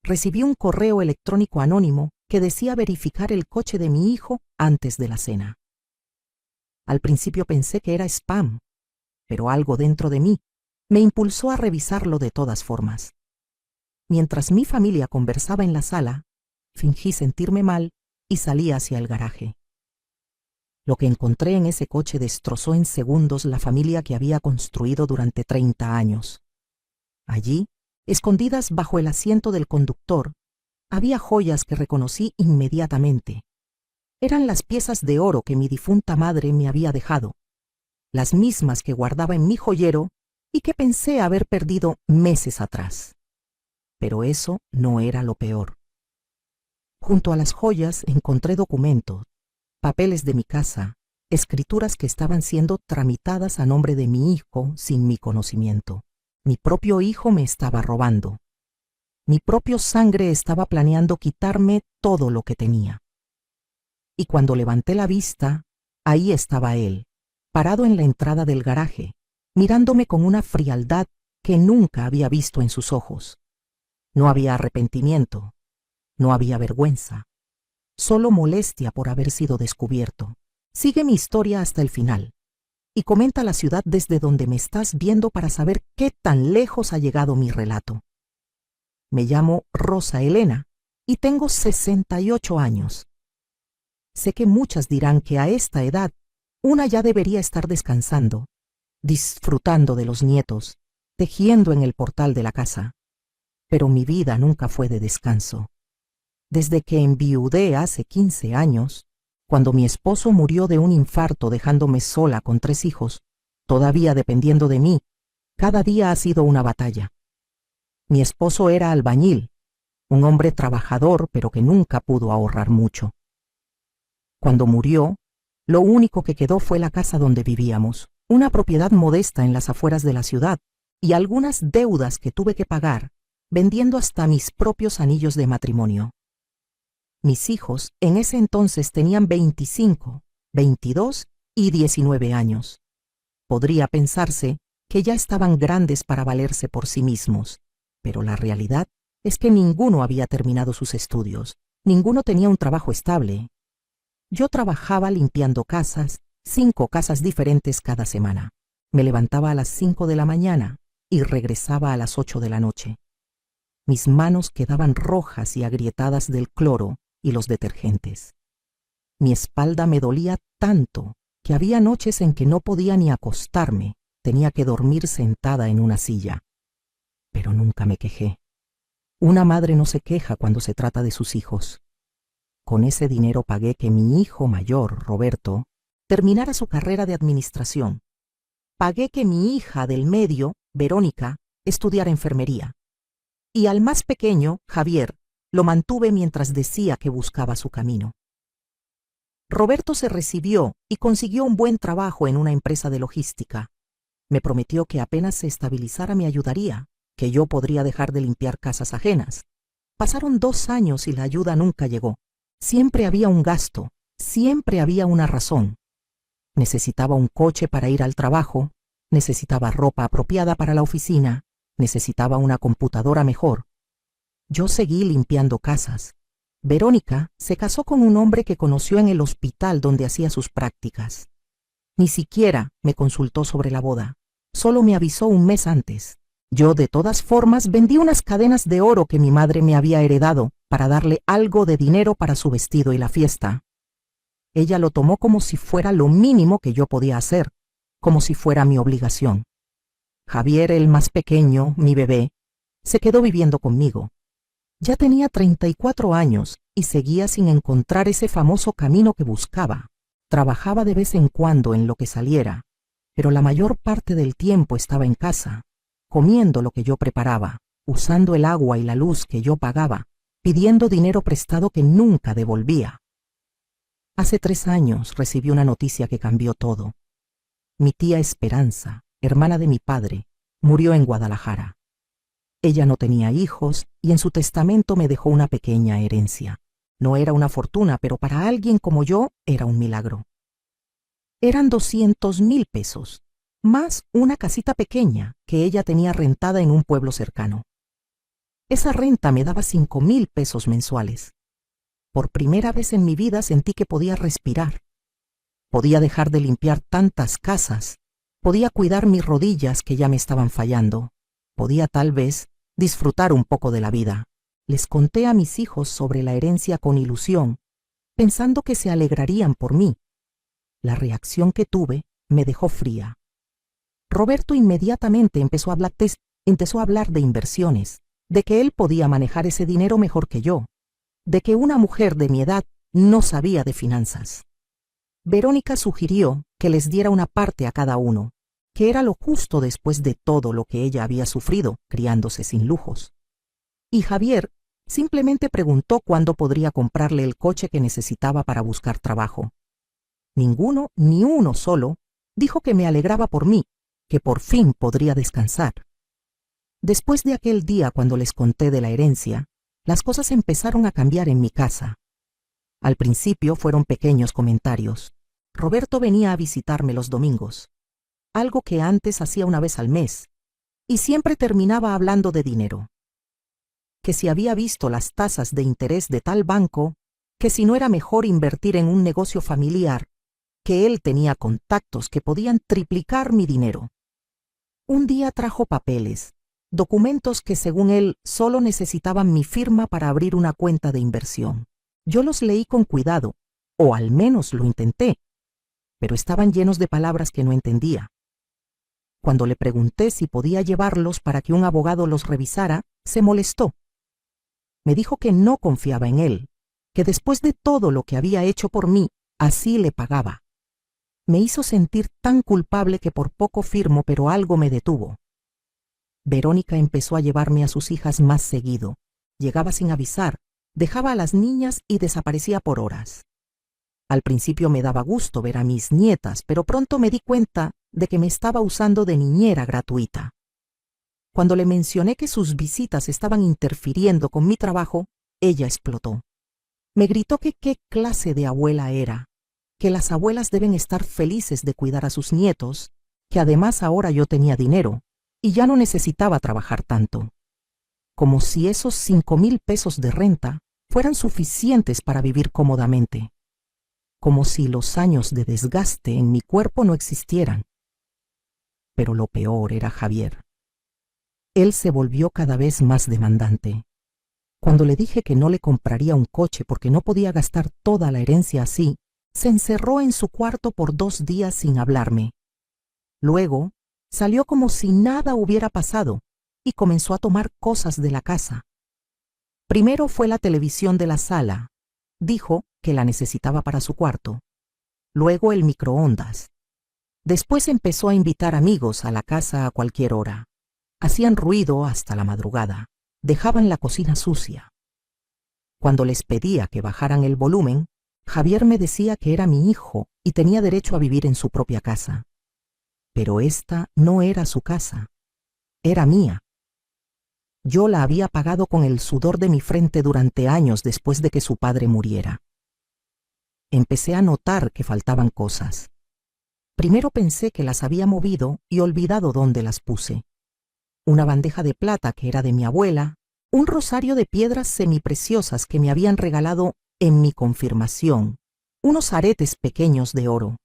recibí un correo electrónico anónimo que decía verificar el coche de mi hijo antes de la cena. Al principio pensé que era spam, pero algo dentro de mí me impulsó a revisarlo de todas formas. Mientras mi familia conversaba en la sala, fingí sentirme mal y salí hacia el garaje. Lo que encontré en ese coche destrozó en segundos la familia que había construido durante 30 años. Allí, escondidas bajo el asiento del conductor, había joyas que reconocí inmediatamente. Eran las piezas de oro que mi difunta madre me había dejado, las mismas que guardaba en mi joyero y que pensé haber perdido meses atrás. Pero eso no era lo peor. Junto a las joyas encontré documentos, papeles de mi casa, escrituras que estaban siendo tramitadas a nombre de mi hijo sin mi conocimiento. Mi propio hijo me estaba robando. Mi propio sangre estaba planeando quitarme todo lo que tenía. Y cuando levanté la vista, ahí estaba él, parado en la entrada del garaje, mirándome con una frialdad que nunca había visto en sus ojos. No había arrepentimiento, no había vergüenza, solo molestia por haber sido descubierto. Sigue mi historia hasta el final y comenta la ciudad desde donde me estás viendo para saber qué tan lejos ha llegado mi relato. Me llamo Rosa Elena y tengo 68 años. Sé que muchas dirán que a esta edad una ya debería estar descansando, disfrutando de los nietos, tejiendo en el portal de la casa. Pero mi vida nunca fue de descanso. Desde que enviudé hace 15 años, cuando mi esposo murió de un infarto dejándome sola con 3 hijos, todavía dependiendo de mí, cada día ha sido una batalla. Mi esposo era albañil, un hombre trabajador pero que nunca pudo ahorrar mucho. Cuando murió, lo único que quedó fue la casa donde vivíamos, una propiedad modesta en las afueras de la ciudad, y algunas deudas que tuve que pagar, vendiendo hasta mis propios anillos de matrimonio. Mis hijos en ese entonces tenían 25, 22 y 19 años. Podría pensarse que ya estaban grandes para valerse por sí mismos, pero la realidad es que ninguno había terminado sus estudios, ninguno tenía un trabajo estable. Yo trabajaba limpiando casas, 5 casas diferentes cada semana. Me levantaba a las 5 de la mañana y regresaba a las 8 de la noche. Mis manos quedaban rojas y agrietadas del cloro y los detergentes. Mi espalda me dolía tanto que había noches en que no podía ni acostarme, tenía que dormir sentada en una silla. Pero nunca me quejé. Una madre no se queja cuando se trata de sus hijos. Con ese dinero pagué que mi hijo mayor, Roberto, terminara su carrera de administración. Pagué que mi hija del medio, Verónica, estudiara enfermería. Y al más pequeño, Javier, lo mantuve mientras decía que buscaba su camino. Roberto se recibió y consiguió un buen trabajo en una empresa de logística. Me prometió que apenas se estabilizara me ayudaría, que yo podría dejar de limpiar casas ajenas. Pasaron 2 años y la ayuda nunca llegó. Siempre había un gasto, siempre había una razón. Necesitaba un coche para ir al trabajo, necesitaba ropa apropiada para la oficina, necesitaba una computadora mejor. Yo seguí limpiando casas. Verónica se casó con un hombre que conoció en el hospital donde hacía sus prácticas. Ni siquiera me consultó sobre la boda, solo me avisó un mes antes. Yo, de todas formas, vendí unas cadenas de oro que mi madre me había heredado para darle algo de dinero para su vestido y la fiesta. Ella lo tomó como si fuera lo mínimo que yo podía hacer, como si fuera mi obligación. Javier, el más pequeño, mi bebé, se quedó viviendo conmigo. Ya tenía 34 años y seguía sin encontrar ese famoso camino que buscaba. Trabajaba de vez en cuando en lo que saliera, pero la mayor parte del tiempo estaba en casa, comiendo lo que yo preparaba, usando el agua y la luz que yo pagaba, pidiendo dinero prestado que nunca devolvía. Hace 3 años recibí una noticia que cambió todo. Mi tía Esperanza, hermana de mi padre, murió en Guadalajara. Ella no tenía hijos y en su testamento me dejó una pequeña herencia. No era una fortuna, pero para alguien como yo era un milagro. Eran 200,000 pesos, más una casita pequeña que ella tenía rentada en un pueblo cercano. Esa renta me daba 5,000 pesos mensuales. Por primera vez en mi vida sentí que podía respirar. Podía dejar de limpiar tantas casas. Podía cuidar mis rodillas que ya me estaban fallando. Podía tal vez disfrutar un poco de la vida. Les conté a mis hijos sobre la herencia con ilusión, pensando que se alegrarían por mí. La reacción que tuve me dejó fría. Roberto inmediatamente empezó a hablar de inversiones, de que él podía manejar ese dinero mejor que yo, de que una mujer de mi edad no sabía de finanzas. Verónica sugirió que les diera una parte a cada uno, que era lo justo después de todo lo que ella había sufrido criándose sin lujos. Y Javier simplemente preguntó cuándo podría comprarle el coche que necesitaba para buscar trabajo. Ninguno, ni uno solo, dijo que me alegraba por mí, que por fin podría descansar. Después de aquel día cuando les conté de la herencia, las cosas empezaron a cambiar en mi casa. Al principio fueron pequeños comentarios. Roberto venía a visitarme los domingos, algo que antes hacía una vez al mes, y siempre terminaba hablando de dinero. Que si había visto las tasas de interés de tal banco, que si no era mejor invertir en un negocio familiar, que él tenía contactos que podían triplicar mi dinero. Un día trajo papeles, documentos que según él solo necesitaban mi firma para abrir una cuenta de inversión. Yo los leí con cuidado, o al menos lo intenté, pero estaban llenos de palabras que no entendía. Cuando le pregunté si podía llevarlos para que un abogado los revisara, se molestó. Me dijo que no confiaba en él, que después de todo lo que había hecho por mí, así le pagaba. Me hizo sentir tan culpable que por poco firmo, pero algo me detuvo. Verónica empezó a llevarme a sus hijas más seguido. Llegaba sin avisar, dejaba a las niñas y desaparecía por horas. Al principio me daba gusto ver a mis nietas, pero pronto me di cuenta de que me estaba usando de niñera gratuita. Cuando le mencioné que sus visitas estaban interfiriendo con mi trabajo, ella explotó. Me gritó que qué clase de abuela era, que las abuelas deben estar felices de cuidar a sus nietos, que además ahora yo tenía dinero y ya no necesitaba trabajar tanto. Como si esos 5,000 pesos de renta fueran suficientes para vivir cómodamente. Como si los años de desgaste en mi cuerpo no existieran. Pero lo peor era Javier. Él se volvió cada vez más demandante. Cuando le dije que no le compraría un coche porque no podía gastar toda la herencia así, se encerró en su cuarto por 2 días sin hablarme. Luego, salió como si nada hubiera pasado y comenzó a tomar cosas de la casa. Primero fue la televisión de la sala. Dijo que la necesitaba para su cuarto. Luego el microondas. Después empezó a invitar amigos a la casa a cualquier hora. Hacían ruido hasta la madrugada. Dejaban la cocina sucia. Cuando les pedía que bajaran el volumen, Javier me decía que era mi hijo y tenía derecho a vivir en su propia casa. Pero esta no era su casa. Era mía. Yo la había pagado con el sudor de mi frente durante años después de que su padre muriera. Empecé a notar que faltaban cosas. Primero pensé que las había movido y olvidado dónde las puse. Una bandeja de plata que era de mi abuela, un rosario de piedras semipreciosas que me habían regalado en mi confirmación, unos aretes pequeños de oro.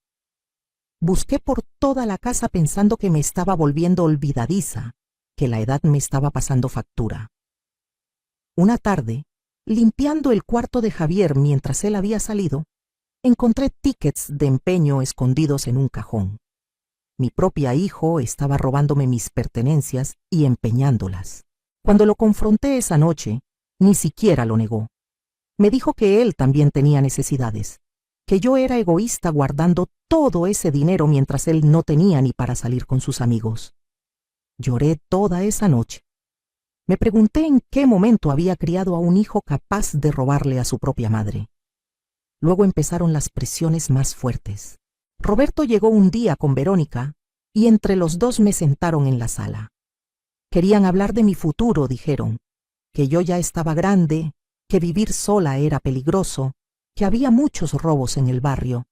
Busqué por toda la casa pensando que me estaba volviendo olvidadiza, que la edad me estaba pasando factura. Una tarde, limpiando el cuarto de Javier mientras él había salido, encontré tickets de empeño escondidos en un cajón. Mi propia hijo estaba robándome mis pertenencias y empeñándolas. Cuando lo confronté esa noche, ni siquiera lo negó. Me dijo que él también tenía necesidades, que yo era egoísta guardando todo ese dinero mientras él no tenía ni para salir con sus amigos. Lloré toda esa noche. Me pregunté en qué momento había criado a un hijo capaz de robarle a su propia madre. Luego empezaron las presiones más fuertes. Roberto llegó un día con Verónica y entre los dos me sentaron en la sala. Querían hablar de mi futuro, dijeron, que yo ya estaba grande, que vivir sola era peligroso, que había muchos robos en el barrio,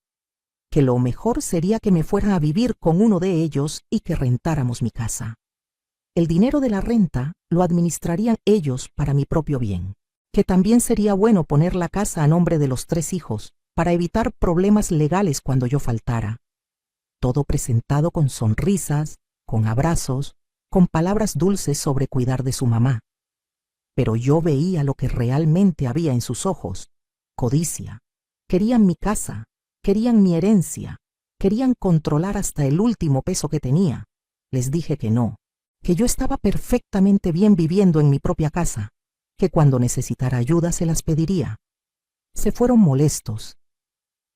que lo mejor sería que me fuera a vivir con uno de ellos y que rentáramos mi casa. El dinero de la renta lo administrarían ellos para mi propio bien, que también sería bueno poner la casa a nombre de los 3 hijos para evitar problemas legales cuando yo faltara. Todo presentado con sonrisas, con abrazos, con palabras dulces sobre cuidar de su mamá. Pero yo veía lo que realmente había en sus ojos: codicia. Querían mi casa, querían mi herencia, querían controlar hasta el último peso que tenía. Les dije que no, que yo estaba perfectamente bien viviendo en mi propia casa, que cuando necesitara ayuda se las pediría. Se fueron molestos.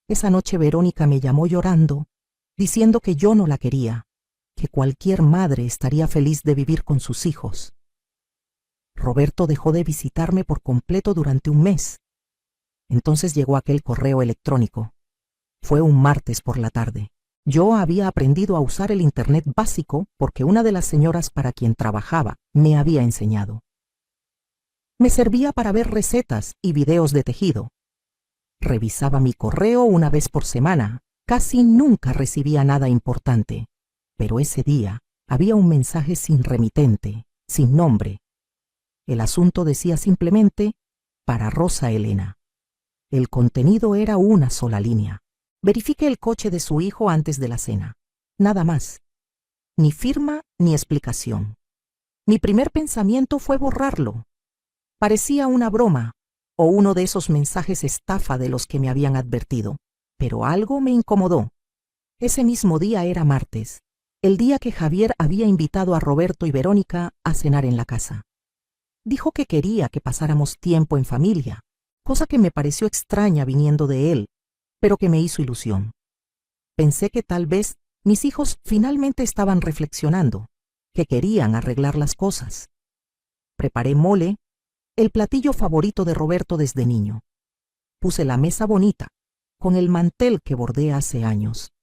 Esa noche Verónica me llamó llorando, diciendo que yo no la quería, que cualquier madre estaría feliz de vivir con sus hijos. Roberto dejó de visitarme por completo durante un mes. Entonces llegó aquel correo electrónico. Fue un martes por la tarde. Yo había aprendido a usar el Internet básico porque una de las señoras para quien trabajaba me había enseñado. Me servía para ver recetas y videos de tejido. Revisaba mi correo una vez por semana. Casi nunca recibía nada importante. Pero ese día había un mensaje sin remitente, sin nombre. El asunto decía simplemente: para Rosa Elena. El contenido era una sola línea: verifique el coche de su hijo antes de la cena. Nada más. Ni firma ni explicación. Mi primer pensamiento fue borrarlo. Parecía una broma o uno de esos mensajes estafa de los que me habían advertido. Pero algo me incomodó. Ese mismo día era martes, el día que Javier había invitado a Roberto y Verónica a cenar en la casa. Dijo que quería que pasáramos tiempo en familia, cosa que me pareció extraña viniendo de él, pero que me hizo ilusión. Pensé que tal vez mis hijos finalmente estaban reflexionando, que querían arreglar las cosas. Preparé mole, el platillo favorito de Roberto desde niño. Puse la mesa bonita, con el mantel que bordé hace años.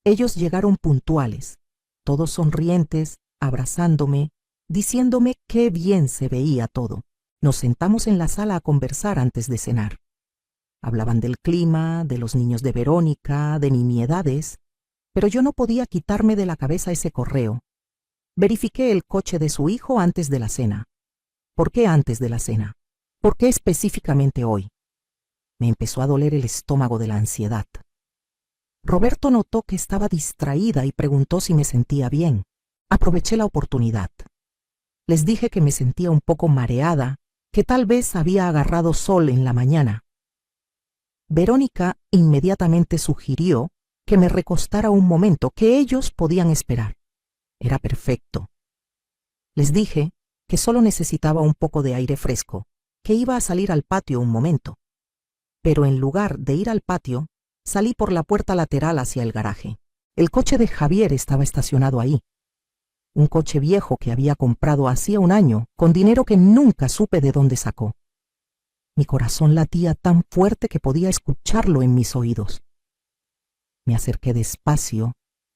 Ellos llegaron puntuales, todos sonrientes, abrazándome, diciéndome qué bien se veía todo. Nos sentamos en la sala a conversar antes de cenar. Hablaban del clima, de los niños de Verónica, de nimiedades, pero yo no podía quitarme de la cabeza ese correo. Verifiqué el coche de su hijo antes de la cena. ¿Por qué antes de la cena? ¿Por qué específicamente hoy? Me empezó a doler el estómago de la ansiedad. Roberto notó que estaba distraída y preguntó si me sentía bien. Aproveché la oportunidad. Les dije que me sentía un poco mareada, que tal vez había agarrado sol en la mañana. Verónica inmediatamente sugirió que me recostara un momento, que ellos podían esperar. Era perfecto. Les dije que solo necesitaba un poco de aire fresco, que iba a salir al patio un momento. Pero en lugar de ir al patio, salí por la puerta lateral hacia el garaje. El coche de Javier estaba estacionado ahí. Un coche viejo que había comprado hacía un año, con dinero que nunca supe de dónde sacó. Mi corazón latía tan fuerte que podía escucharlo en mis oídos. Me acerqué despacio,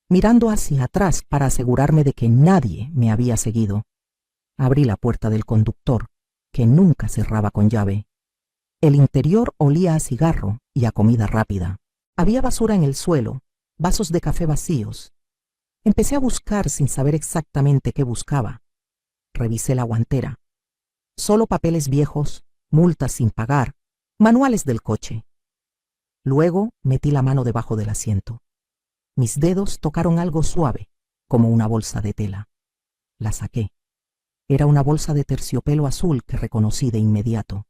mirando hacia atrás para asegurarme de que nadie me había seguido. Abrí la puerta del conductor, que nunca cerraba con llave. El interior olía a cigarro y a comida rápida. Había basura en el suelo, vasos de café vacíos. Empecé a buscar sin saber exactamente qué buscaba. Revisé la guantera. Solo papeles viejos, multas sin pagar, manuales del coche. Luego metí la mano debajo del asiento. Mis dedos tocaron algo suave, como una bolsa de tela. La saqué. Era una bolsa de terciopelo azul que reconocí de inmediato.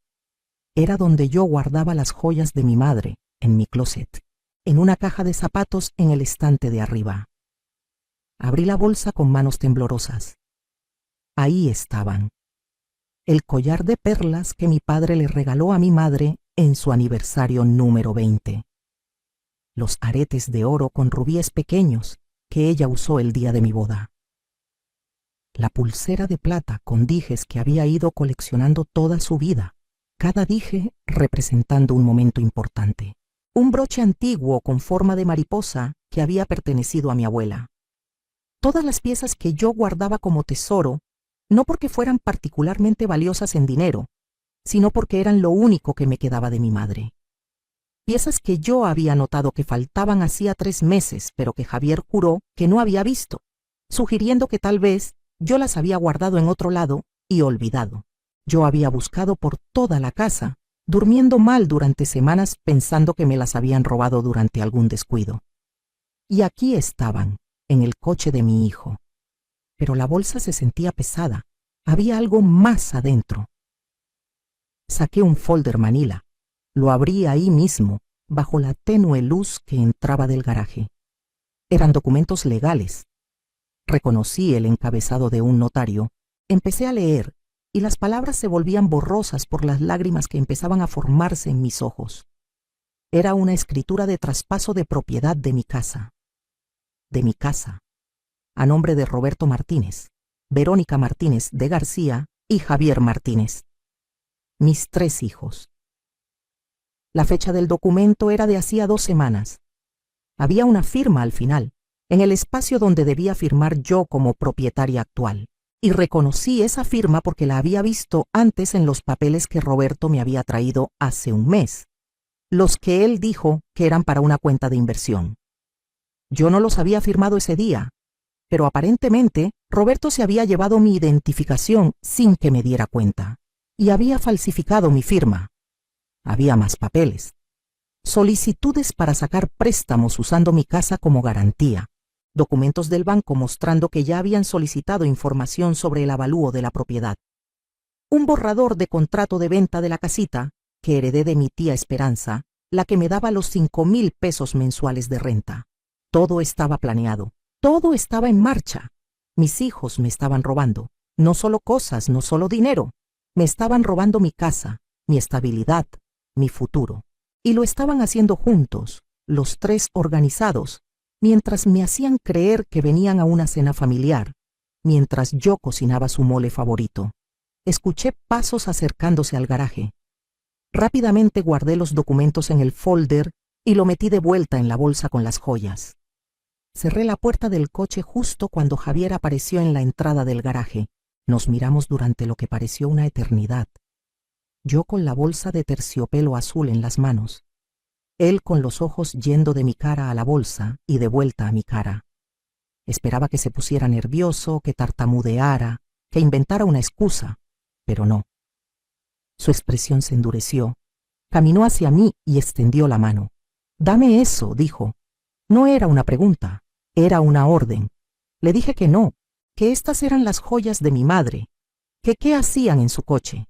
Era donde yo guardaba las joyas de mi madre, en mi closet, en una caja de zapatos en el estante de arriba. Abrí la bolsa con manos temblorosas. Ahí estaban. El collar de perlas que mi padre le regaló a mi madre en su aniversario número 20. Los aretes de oro con rubíes pequeños que ella usó el día de mi boda. La pulsera de plata con dijes que había ido coleccionando toda su vida, cada dije representando un momento importante. Un broche antiguo con forma de mariposa que había pertenecido a mi abuela. Todas las piezas que yo guardaba como tesoro, no porque fueran particularmente valiosas en dinero, sino porque eran lo único que me quedaba de mi madre. Piezas que yo había notado que faltaban hacía 3 meses, pero que Javier juró que no había visto, sugiriendo que tal vez Yo las había guardado en otro lado y olvidado. Yo había buscado por toda la casa, durmiendo mal durante semanas pensando que me las habían robado durante algún descuido. Y aquí estaban, en el coche de mi hijo. Pero la bolsa se sentía pesada. Había algo más adentro. Saqué un folder manila. Lo abrí ahí mismo, bajo la tenue luz que entraba del garaje. Eran documentos legales. Reconocí el encabezado de un notario. Empecé a leer, y las palabras se volvían borrosas por las lágrimas que empezaban a formarse en mis ojos. Era una escritura de traspaso de propiedad de mi casa. De mi casa. A nombre de Roberto Martínez, Verónica Martínez de García y Javier Martínez. Mis 3 hijos. La fecha del documento era de hacía 2 semanas. Había una firma al final, en el espacio donde debía firmar yo como propietaria actual. Y reconocí esa firma porque la había visto antes en los papeles que Roberto me había traído hace un mes, los que él dijo que eran para una cuenta de inversión. Yo no los había firmado ese día, pero aparentemente Roberto se había llevado mi identificación sin que me diera cuenta, y había falsificado mi firma. Había más papeles. Solicitudes para sacar préstamos usando mi casa como garantía. Documentos del banco mostrando que ya habían solicitado información sobre el avalúo de la propiedad. Un borrador de contrato de venta de la casita que heredé de mi tía Esperanza, la que me daba los 5,000 pesos mensuales de renta. Todo estaba planeado, todo estaba en marcha. Mis hijos me estaban robando, no solo cosas, no solo dinero. Me estaban robando mi casa, mi estabilidad, mi futuro. Y lo estaban haciendo juntos, los 3 organizados, mientras me hacían creer que venían a una cena familiar, mientras yo cocinaba su mole favorito. Escuché pasos acercándose al garaje. Rápidamente guardé los documentos en el folder y lo metí de vuelta en la bolsa con las joyas. Cerré la puerta del coche justo cuando Javier apareció en la entrada del garaje. Nos miramos durante lo que pareció una eternidad. Yo con la bolsa de terciopelo azul en las manos. Él con los ojos yendo de mi cara a la bolsa y de vuelta a mi cara. Esperaba que se pusiera nervioso, que tartamudeara, que inventara una excusa, pero no. Su expresión se endureció. Caminó hacia mí y extendió la mano. «Dame eso», dijo. No era una pregunta, era una orden. Le dije que no, que estas eran las joyas de mi madre, que qué hacían en su coche.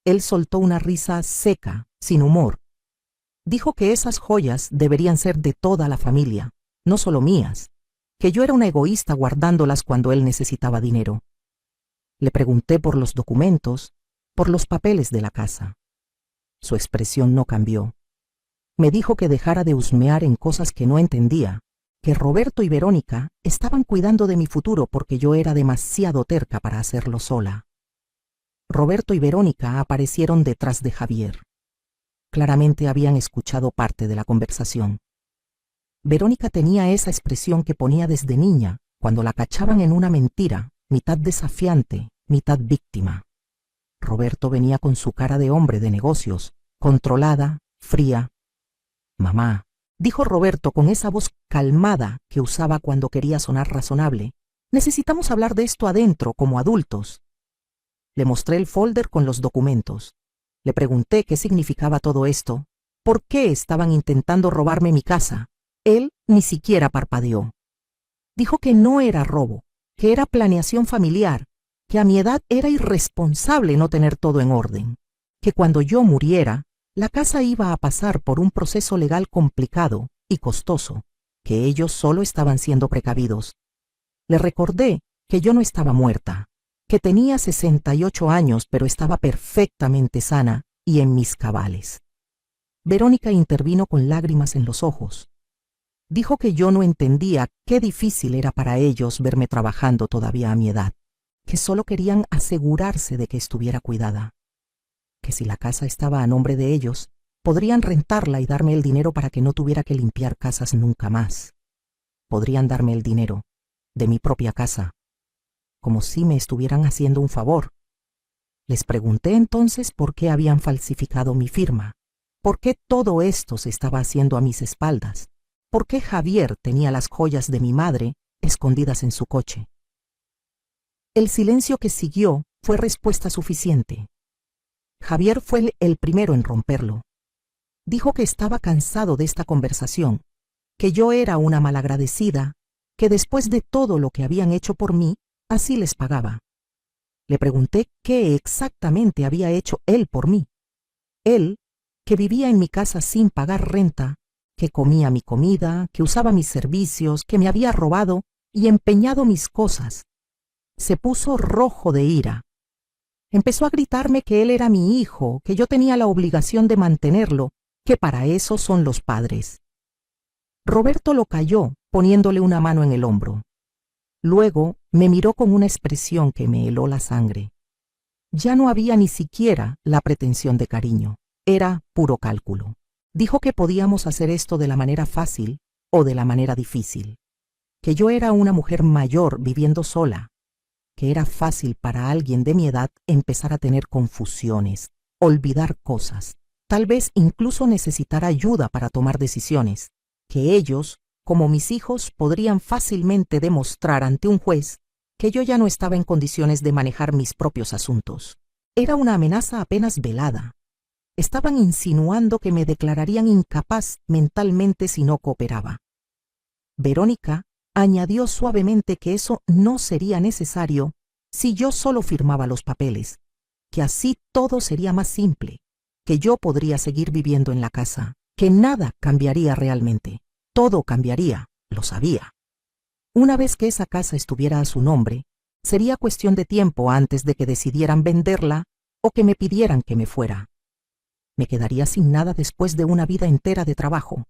Él soltó una risa seca, sin humor. Dijo que esas joyas deberían ser de toda la familia, no solo mías, que yo era una egoísta guardándolas cuando él necesitaba dinero. Le pregunté por los documentos, por los papeles de la casa. Su expresión no cambió. Me dijo que dejara de husmear en cosas que no entendía, que Roberto y Verónica estaban cuidando de mi futuro porque yo era demasiado terca para hacerlo sola. Roberto y Verónica aparecieron detrás de Javier. Claramente habían escuchado parte de la conversación. Verónica tenía esa expresión que ponía desde niña, cuando la cachaban en una mentira, mitad desafiante, mitad víctima. Roberto venía con su cara de hombre de negocios, controlada, fría. «Mamá», dijo Roberto con esa voz calmada que usaba cuando quería sonar razonable, «necesitamos hablar de esto adentro, como adultos». Le mostré el folder con los documentos. Le pregunté qué significaba todo esto, por qué estaban intentando robarme mi casa. Él ni siquiera parpadeó. Dijo que no era robo, que era planeación familiar, que a mi edad era irresponsable no tener todo en orden, que cuando yo muriera, la casa iba a pasar por un proceso legal complicado y costoso, que ellos solo estaban siendo precavidos. Le recordé que yo no estaba muerta, que tenía 68 años, pero estaba perfectamente sana y en mis cabales. Verónica intervino con lágrimas en los ojos. Dijo que yo no entendía qué difícil era para ellos verme trabajando todavía a mi edad, que solo querían asegurarse de que estuviera cuidada, que si la casa estaba a nombre de ellos, podrían rentarla y darme el dinero para que no tuviera que limpiar casas nunca más. Podrían darme el dinero de mi propia casa, como si me estuvieran haciendo un favor. Les pregunté entonces por qué habían falsificado mi firma, por qué todo esto se estaba haciendo a mis espaldas, por qué Javier tenía las joyas de mi madre escondidas en su coche. El silencio que siguió fue respuesta suficiente. Javier fue el primero en romperlo. Dijo que estaba cansado de esta conversación, que yo era una malagradecida, que después de todo lo que habían hecho por mí, así les pagaba. Le pregunté qué exactamente había hecho él por mí. Él, que vivía en mi casa sin pagar renta, que comía mi comida, que usaba mis servicios, que me había robado y empeñado mis cosas. Se puso rojo de ira. Empezó a gritarme que él era mi hijo, que yo tenía la obligación de mantenerlo, que para eso son los padres. Roberto lo calló, poniéndole una mano en el hombro. Luego me miró con una expresión que me heló la sangre. Ya no había ni siquiera la pretensión de cariño, era puro cálculo. Dijo que podíamos hacer esto de la manera fácil o de la manera difícil, que yo era una mujer mayor viviendo sola, que era fácil para alguien de mi edad empezar a tener confusiones, olvidar cosas, tal vez incluso necesitar ayuda para tomar decisiones, que ellos, como mis hijos, podrían fácilmente demostrar ante un juez que yo ya no estaba en condiciones de manejar mis propios asuntos. Era una amenaza apenas velada. Estaban insinuando que me declararían incapaz mentalmente si no cooperaba. Verónica añadió suavemente que eso no sería necesario si yo solo firmaba los papeles, que así todo sería más simple, que yo podría seguir viviendo en la casa, que nada cambiaría realmente. Todo cambiaría, lo sabía. Una vez que esa casa estuviera a su nombre, sería cuestión de tiempo antes de que decidieran venderla o que me pidieran que me fuera. Me quedaría sin nada después de una vida entera de trabajo.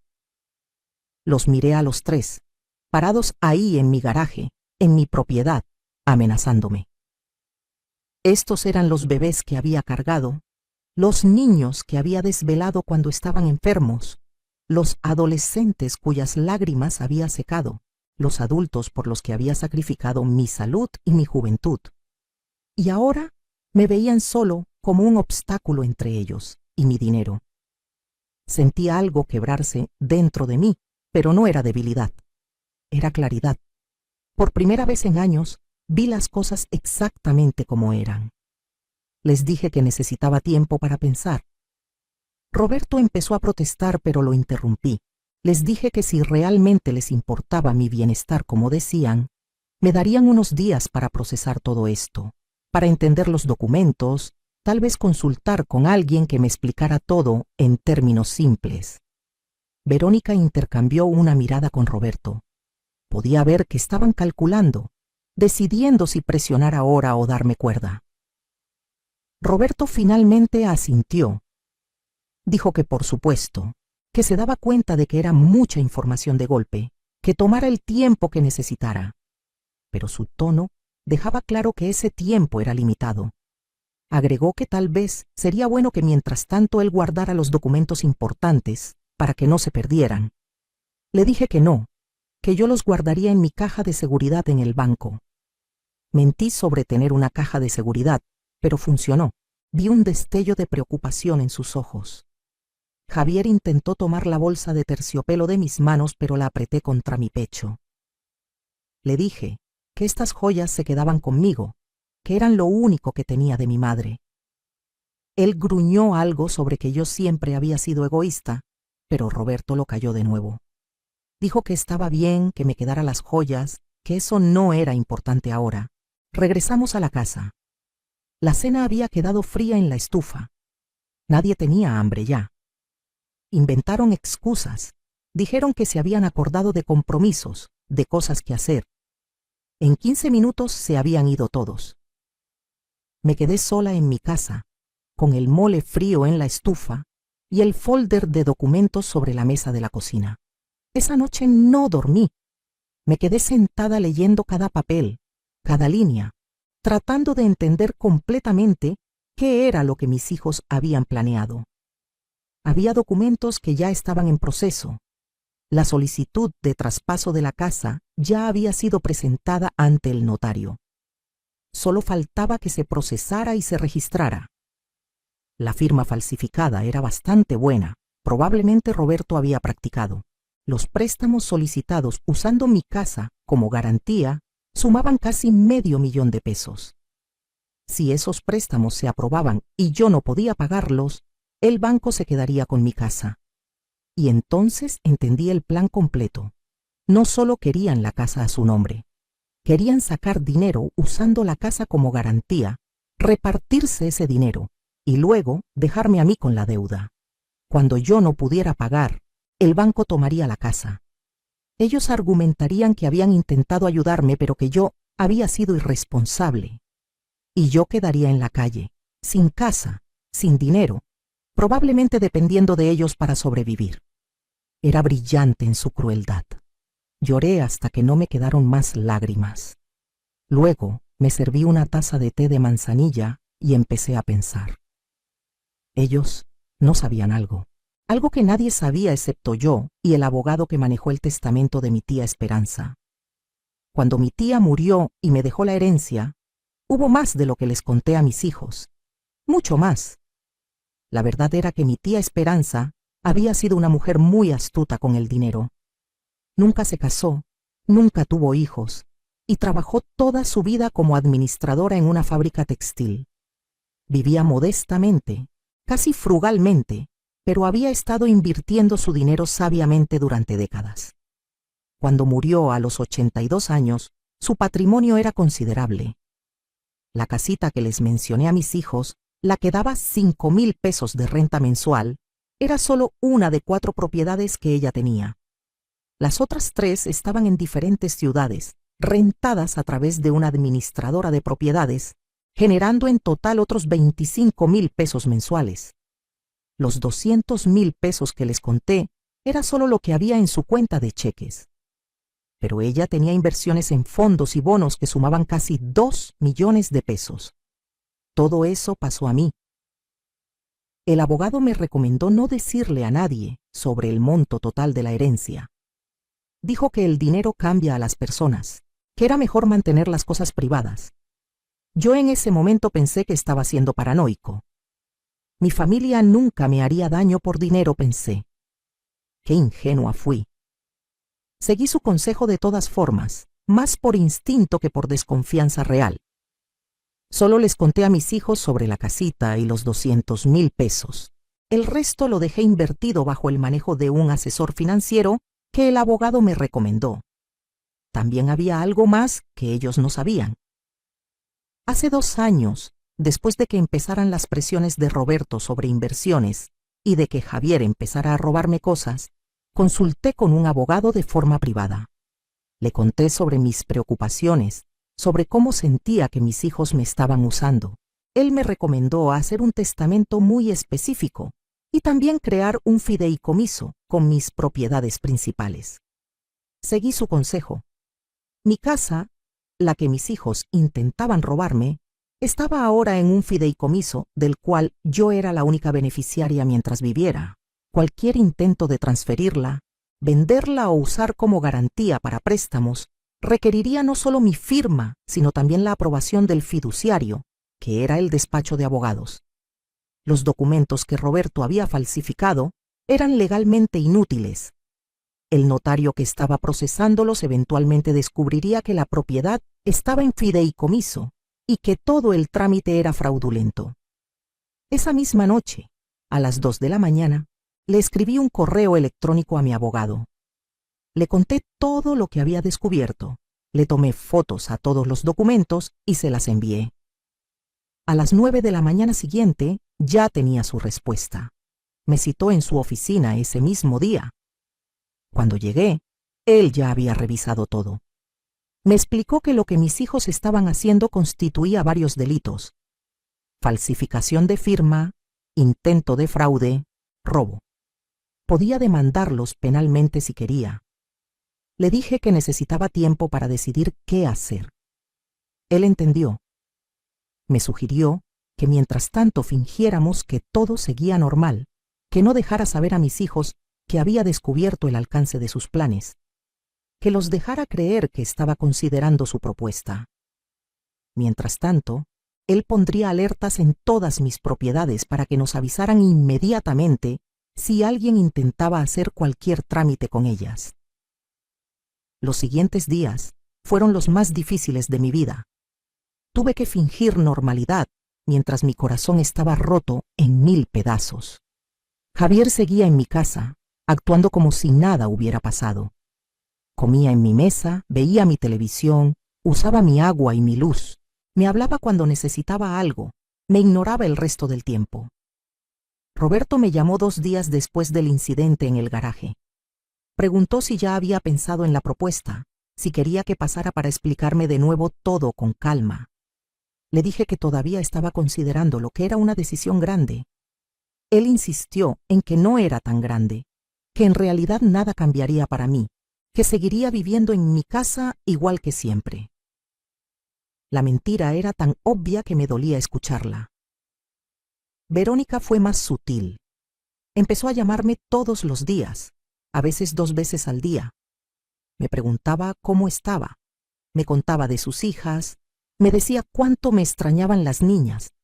Los miré a los tres, parados ahí en mi garaje, en mi propiedad, amenazándome. Estos eran los bebés que había cargado, los niños que había desvelado cuando estaban enfermos, los adolescentes cuyas lágrimas había secado, los adultos por los que había sacrificado mi salud y mi juventud. Y ahora me veían solo como un obstáculo entre ellos y mi dinero. Sentí algo quebrarse dentro de mí, pero no era debilidad, era claridad. Por primera vez en años vi las cosas exactamente como eran. Les dije que necesitaba tiempo para pensar. Roberto empezó a protestar, pero lo interrumpí. Les dije que si realmente les importaba mi bienestar, como decían, me darían unos días para procesar todo esto, para entender los documentos, tal vez consultar con alguien que me explicara todo en términos simples. Verónica intercambió una mirada con Roberto. Podía ver que estaban calculando, decidiendo si presionar ahora o darme cuerda. Roberto finalmente asintió. Dijo que por supuesto, que se daba cuenta de que era mucha información de golpe, que tomara el tiempo que necesitara. Pero su tono dejaba claro que ese tiempo era limitado. Agregó que tal vez sería bueno que mientras tanto él guardara los documentos importantes para que no se perdieran. Le dije que no, que yo los guardaría en mi caja de seguridad en el banco. Mentí sobre tener una caja de seguridad, pero funcionó. Vi un destello de preocupación en sus ojos. Javier intentó tomar la bolsa de terciopelo de mis manos, pero la apreté contra mi pecho. Le dije que estas joyas se quedaban conmigo, que eran lo único que tenía de mi madre. Él gruñó algo sobre que yo siempre había sido egoísta, pero Roberto lo calló de nuevo. Dijo que estaba bien que me quedara las joyas, que eso no era importante ahora. Regresamos a la casa. La cena había quedado fría en la estufa. Nadie tenía hambre ya. Inventaron excusas. Dijeron que se habían acordado de compromisos, de cosas que hacer. En 15 minutos se habían ido todos. Me quedé sola en mi casa, con el mole frío en la estufa y el folder de documentos sobre la mesa de la cocina. Esa noche no dormí. Me quedé sentada leyendo cada papel, cada línea, tratando de entender completamente qué era lo que mis hijos habían planeado. Había documentos que ya estaban en proceso. La solicitud de traspaso de la casa ya había sido presentada ante el notario. Solo faltaba que se procesara y se registrara. La firma falsificada era bastante buena. Probablemente Roberto había practicado. Los préstamos solicitados usando mi casa como garantía sumaban casi $500,000. Si esos préstamos se aprobaban y yo no podía pagarlos, el banco se quedaría con mi casa. Y entonces entendí el plan completo. No solo querían la casa a su nombre, querían sacar dinero usando la casa como garantía, repartirse ese dinero y luego dejarme a mí con la deuda. Cuando yo no pudiera pagar, el banco tomaría la casa. Ellos argumentarían que habían intentado ayudarme, pero que yo había sido irresponsable. Y yo quedaría en la calle, sin casa, sin dinero, probablemente dependiendo de ellos para sobrevivir. Era brillante en su crueldad. Lloré hasta que no me quedaron más lágrimas. Luego me serví una taza de té de manzanilla y empecé a pensar. Ellos no sabían algo que nadie sabía excepto yo y el abogado que manejó el testamento de mi tía Esperanza. Cuando mi tía murió y me dejó la herencia, hubo más de lo que les conté a mis hijos, mucho más. La verdad era que mi tía Esperanza había sido una mujer muy astuta con el dinero. Nunca se casó, nunca tuvo hijos, y trabajó toda su vida como administradora en una fábrica textil. Vivía modestamente, casi frugalmente, pero había estado invirtiendo su dinero sabiamente durante décadas. Cuando murió a los 82 años, su patrimonio era considerable. La casita que les mencioné a mis hijos, la que daba $5,000 de renta mensual, era solo una de 4 propiedades que ella tenía. Las otras 3 estaban en diferentes ciudades, rentadas a través de una administradora de propiedades, generando en total otros $25,000 mensuales. Los $200,000 que les conté era solo lo que había en su cuenta de cheques. Pero ella tenía inversiones en fondos y bonos que sumaban casi $2 millones. Todo eso pasó a mí. El abogado me recomendó no decirle a nadie sobre el monto total de la herencia. Dijo que el dinero cambia a las personas, que era mejor mantener las cosas privadas. Yo en ese momento pensé que estaba siendo paranoico. Mi familia nunca me haría daño por dinero, pensé. Qué ingenua fui. Seguí su consejo de todas formas, más por instinto que por desconfianza real. Solo les conté a mis hijos sobre la casita y los $200,000. El resto lo dejé invertido bajo el manejo de un asesor financiero que el abogado me recomendó. También había algo más que ellos no sabían. Hace 2 años, después de que empezaran las presiones de Roberto sobre inversiones y de que Javier empezara a robarme cosas, consulté con un abogado de forma privada. Le conté sobre mis preocupaciones, sobre cómo sentía que mis hijos me estaban usando. Él me recomendó hacer un testamento muy específico y también crear un fideicomiso con mis propiedades principales. Seguí su consejo. Mi casa, la que mis hijos intentaban robarme, estaba ahora en un fideicomiso del cual yo era la única beneficiaria mientras viviera. Cualquier intento de transferirla, venderla o usar como garantía para préstamos requeriría no solo mi firma, sino también la aprobación del fiduciario, que era el despacho de abogados. Los documentos que Roberto había falsificado eran legalmente inútiles. El notario que estaba procesándolos eventualmente descubriría que la propiedad estaba en fideicomiso y que todo el trámite era fraudulento. Esa misma noche, a las 2 de la mañana, le escribí un correo electrónico a mi abogado. Le conté todo lo que había descubierto, le tomé fotos a todos los documentos y se las envié. A las 9 de la mañana siguiente ya tenía su respuesta. Me citó en su oficina ese mismo día. Cuando llegué, él ya había revisado todo. Me explicó que lo que mis hijos estaban haciendo constituía varios delitos: falsificación de firma, intento de fraude, robo. Podía demandarlos penalmente si quería. Le dije que necesitaba tiempo para decidir qué hacer. Él entendió. Me sugirió que mientras tanto fingiéramos que todo seguía normal, que no dejara saber a mis hijos que había descubierto el alcance de sus planes, que los dejara creer que estaba considerando su propuesta. Mientras tanto, él pondría alertas en todas mis propiedades para que nos avisaran inmediatamente si alguien intentaba hacer cualquier trámite con ellas. Los siguientes días fueron los más difíciles de mi vida. Tuve que fingir normalidad mientras mi corazón estaba roto en 1000 pedazos. Javier seguía en mi casa, actuando como si nada hubiera pasado. Comía en mi mesa, veía mi televisión, usaba mi agua y mi luz, me hablaba cuando necesitaba algo, me ignoraba el resto del tiempo. Roberto me llamó 2 días después del incidente en el garaje. Preguntó si ya había pensado en la propuesta, si quería que pasara para explicarme de nuevo todo con calma. Le dije que todavía estaba considerándolo, que era una decisión grande. Él insistió en que no era tan grande, que en realidad nada cambiaría para mí, que seguiría viviendo en mi casa igual que siempre. La mentira era tan obvia que me dolía escucharla. Verónica fue más sutil. Empezó a llamarme todos los días, a veces 2 veces al día. Me preguntaba cómo estaba, me contaba de sus hijas, me decía cuánto me extrañaban las niñas.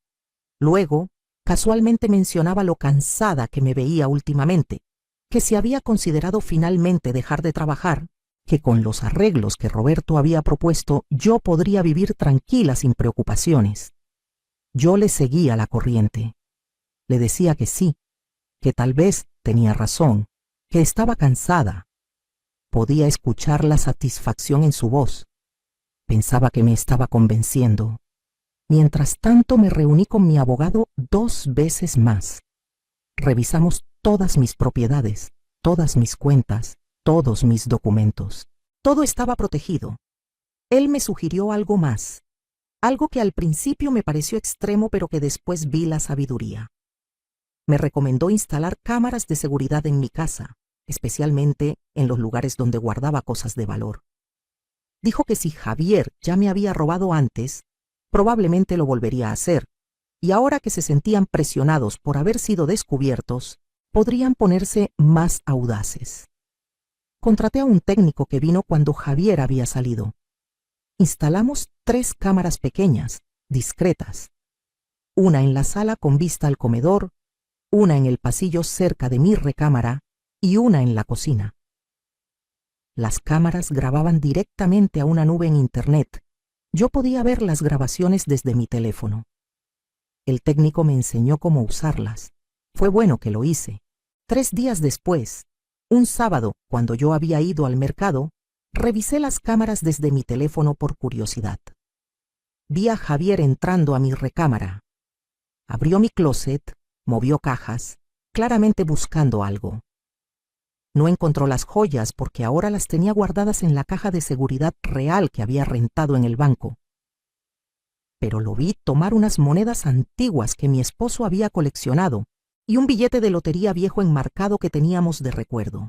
Luego, casualmente mencionaba lo cansada que me veía últimamente, que si había considerado finalmente dejar de trabajar, que con los arreglos que Roberto había propuesto yo podría vivir tranquila sin preocupaciones. Yo le seguía la corriente. Le decía que sí, que tal vez tenía razón, que estaba cansada. Podía escuchar la satisfacción en su voz. Pensaba que me estaba convenciendo. Mientras tanto me reuní con mi abogado 2 veces más. Revisamos todas mis propiedades, todas mis cuentas, todos mis documentos. Todo estaba protegido. Él me sugirió algo más, algo que al principio me pareció extremo pero que después vi la sabiduría. Me recomendó instalar cámaras de seguridad en mi casa, especialmente en los lugares donde guardaba cosas de valor. Dijo que si Javier ya me había robado antes, probablemente lo volvería a hacer, y ahora que se sentían presionados por haber sido descubiertos, podrían ponerse más audaces. Contraté a un técnico que vino cuando Javier había salido. Instalamos 3 cámaras pequeñas, discretas. Una en la sala con vista al comedor, una en el pasillo cerca de mi recámara y una en la cocina. Las cámaras grababan directamente a una nube en Internet. Yo podía ver las grabaciones desde mi teléfono. El técnico me enseñó cómo usarlas. Fue bueno que lo hice. 3 días después, un sábado, cuando yo había ido al mercado, revisé las cámaras desde mi teléfono por curiosidad. Vi a Javier entrando a mi recámara. Abrió mi closet, movió cajas, claramente buscando algo. No encontró las joyas porque ahora las tenía guardadas en la caja de seguridad real que había rentado en el banco. Pero lo vi tomar unas monedas antiguas que mi esposo había coleccionado y un billete de lotería viejo enmarcado que teníamos de recuerdo.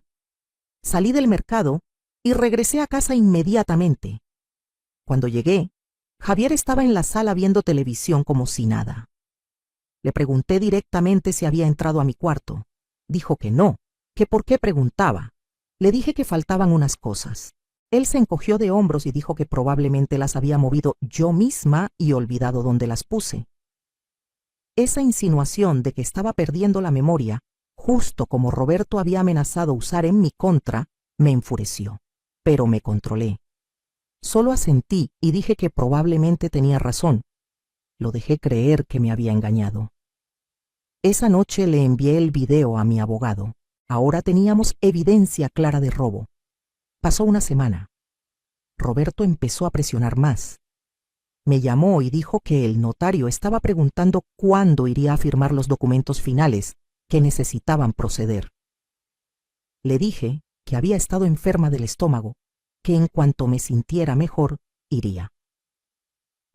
Salí del mercado y regresé a casa inmediatamente. Cuando llegué, Javier estaba en la sala viendo televisión como si nada. Le pregunté directamente si había entrado a mi cuarto. Dijo que no, que por qué preguntaba. Le dije que faltaban unas cosas. Él se encogió de hombros y dijo que probablemente las había movido yo misma y olvidado dónde las puse. Esa insinuación de que estaba perdiendo la memoria, justo como Roberto había amenazado usar en mi contra, me enfureció. Pero me controlé. Solo asentí y dije que probablemente tenía razón. Lo dejé creer que me había engañado. Esa noche le envié el video a mi abogado. Ahora teníamos evidencia clara de robo. Pasó una semana. Roberto empezó a presionar más. Me llamó y dijo que el notario estaba preguntando cuándo iría a firmar los documentos finales que necesitaban proceder. Le dije que había estado enferma del estómago, que en cuanto me sintiera mejor, iría.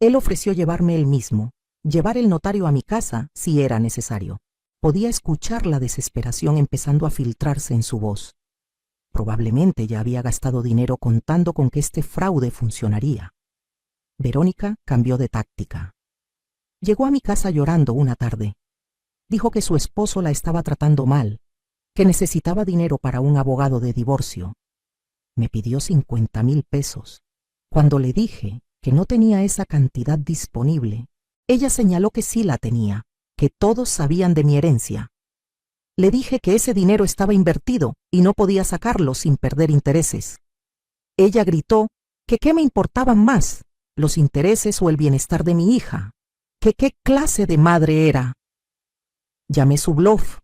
Él ofreció llevarme él mismo, llevar el notario a mi casa si era necesario. Podía escuchar la desesperación empezando a filtrarse en su voz. Probablemente ya había gastado dinero contando con que este fraude funcionaría. Verónica cambió de táctica. Llegó a mi casa llorando una tarde. Dijo que su esposo la estaba tratando mal, que necesitaba dinero para un abogado de divorcio. Me pidió 50,000 pesos. Cuando le dije que no tenía esa cantidad disponible, ella señaló que sí la tenía, que todos sabían de mi herencia. Le dije que ese dinero estaba invertido y no podía sacarlo sin perder intereses. Ella gritó que qué me importaban más, los intereses o el bienestar de mi hija, que qué clase de madre era. Llamé su bluff,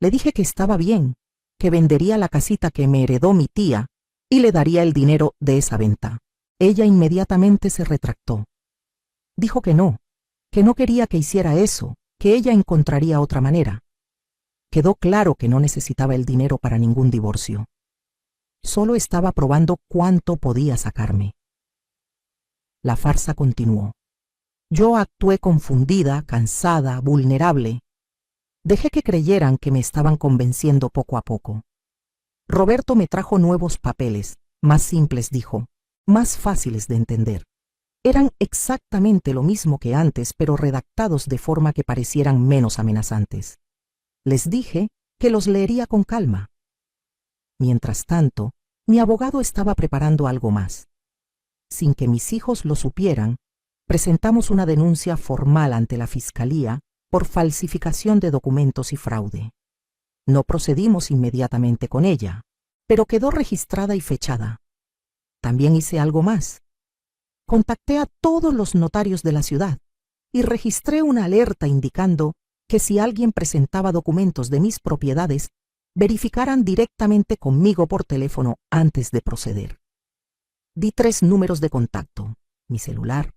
le dije que estaba bien, que vendería la casita que me heredó mi tía y le daría el dinero de esa venta. Ella inmediatamente se retractó. Dijo que no quería que hiciera eso, que ella encontraría otra manera. Quedó claro que no necesitaba el dinero para ningún divorcio. Solo estaba probando cuánto podía sacarme. La farsa continuó. Yo actué confundida, cansada, vulnerable. Dejé que creyeran que me estaban convenciendo poco a poco. Roberto me trajo nuevos papeles, más simples, dijo, más fáciles de entender. Eran exactamente lo mismo que antes, pero redactados de forma que parecieran menos amenazantes. Les dije que los leería con calma. Mientras tanto, mi abogado estaba preparando algo más. Sin que mis hijos lo supieran, presentamos una denuncia formal ante la Fiscalía por falsificación de documentos y fraude. No procedimos inmediatamente con ella, pero quedó registrada y fechada. También hice algo más. Contacté a todos los notarios de la ciudad y registré una alerta indicando que si alguien presentaba documentos de mis propiedades, verificaran directamente conmigo por teléfono antes de proceder. Di 3 números de contacto, mi celular,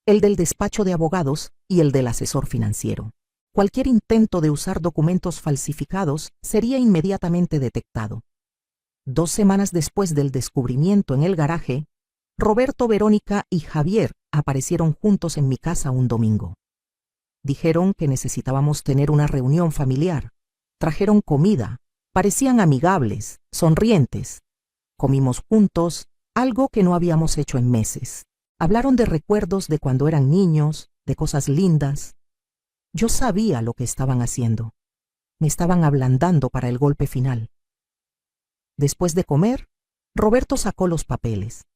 el del despacho de abogados y el del asesor financiero. Cualquier intento de usar documentos falsificados sería inmediatamente detectado. 2 semanas después del descubrimiento en el garaje, Roberto, Verónica y Javier aparecieron juntos en mi casa un domingo. Dijeron que necesitábamos tener una reunión familiar. Trajeron comida, parecían amigables, sonrientes. Comimos juntos, algo que no habíamos hecho en meses. Hablaron de recuerdos de cuando eran niños, de cosas lindas. Yo sabía lo que estaban haciendo. Me estaban ablandando para el golpe final. Después de comer, Roberto sacó los papeles.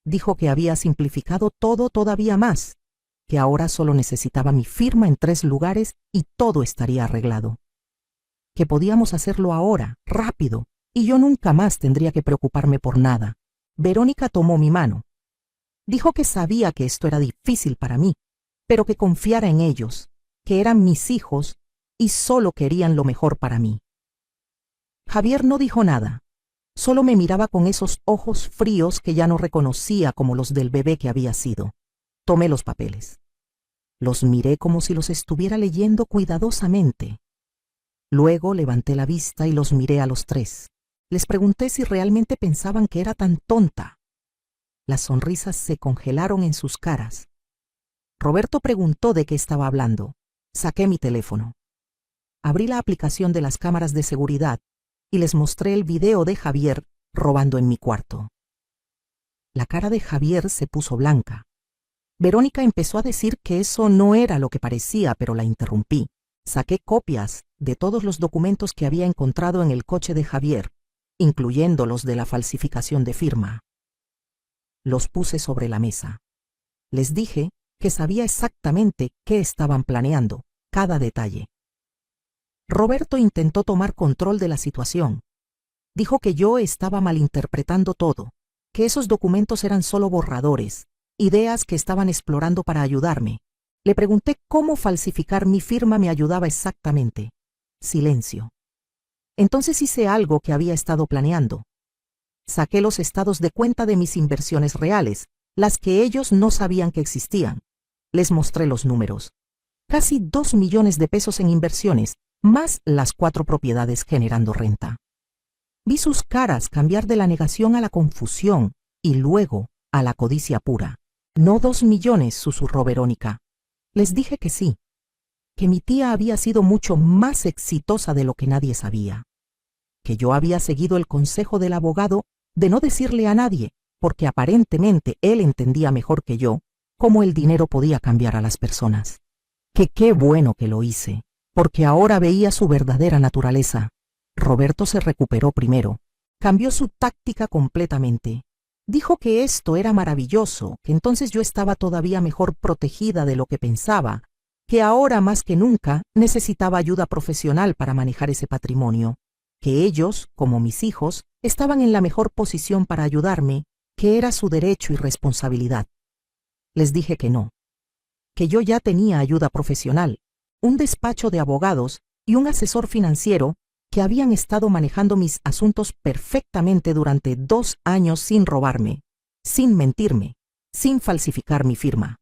Dijo que había simplificado todo todavía más, que ahora solo necesitaba mi firma en 3 lugares y todo estaría arreglado. Que podíamos hacerlo ahora, rápido, y yo nunca más tendría que preocuparme por nada. Verónica tomó mi mano. Dijo que sabía que esto era difícil para mí, pero que confiara en ellos, que eran mis hijos y solo querían lo mejor para mí. Javier no dijo nada. Solo me miraba con esos ojos fríos que ya no reconocía como los del bebé que había sido. Tomé los papeles. Los miré como si los estuviera leyendo cuidadosamente. Luego levanté la vista y los miré a los 3. Les pregunté si realmente pensaban que era tan tonta. Las sonrisas se congelaron en sus caras. Roberto preguntó de qué estaba hablando. Saqué mi teléfono. Abrí la aplicación de las cámaras de seguridad y les mostré el video de Javier robando en mi cuarto. La cara de Javier se puso blanca. Verónica empezó a decir que eso no era lo que parecía, pero la interrumpí. Saqué copias de todos los documentos que había encontrado en el coche de Javier, incluyendo los de la falsificación de firma. Los puse sobre la mesa. Les dije que sabía exactamente qué estaban planeando, cada detalle. Roberto intentó tomar control de la situación. Dijo que yo estaba malinterpretando todo, que esos documentos eran solo borradores, ideas que estaban explorando para ayudarme. Le pregunté cómo falsificar mi firma me ayudaba exactamente. Silencio. Entonces hice algo que había estado planeando. Saqué los estados de cuenta de mis inversiones reales, las que ellos no sabían que existían. Les mostré los números. Casi 2 millones de pesos en inversiones, más las 4 propiedades generando renta. Vi sus caras cambiar de la negación a la confusión y luego a la codicia pura. No 2 millones, susurró Verónica. Les dije que sí, que mi tía había sido mucho más exitosa de lo que nadie sabía, que yo había seguido el consejo del abogado de no decirle a nadie, porque aparentemente él entendía mejor que yo cómo el dinero podía cambiar a las personas. Que qué bueno que lo hice, porque ahora veía su verdadera naturaleza. Roberto se recuperó primero. Cambió su táctica completamente. Dijo que esto era maravilloso, que entonces yo estaba todavía mejor protegida de lo que pensaba, que ahora más que nunca necesitaba ayuda profesional para manejar ese patrimonio, que ellos, como mis hijos, estaban en la mejor posición para ayudarme que era su derecho y responsabilidad. Les dije que no, que yo ya tenía ayuda profesional, un despacho de abogados y un asesor financiero que habían estado manejando mis asuntos perfectamente durante 2 años sin robarme, sin mentirme, sin falsificar mi firma,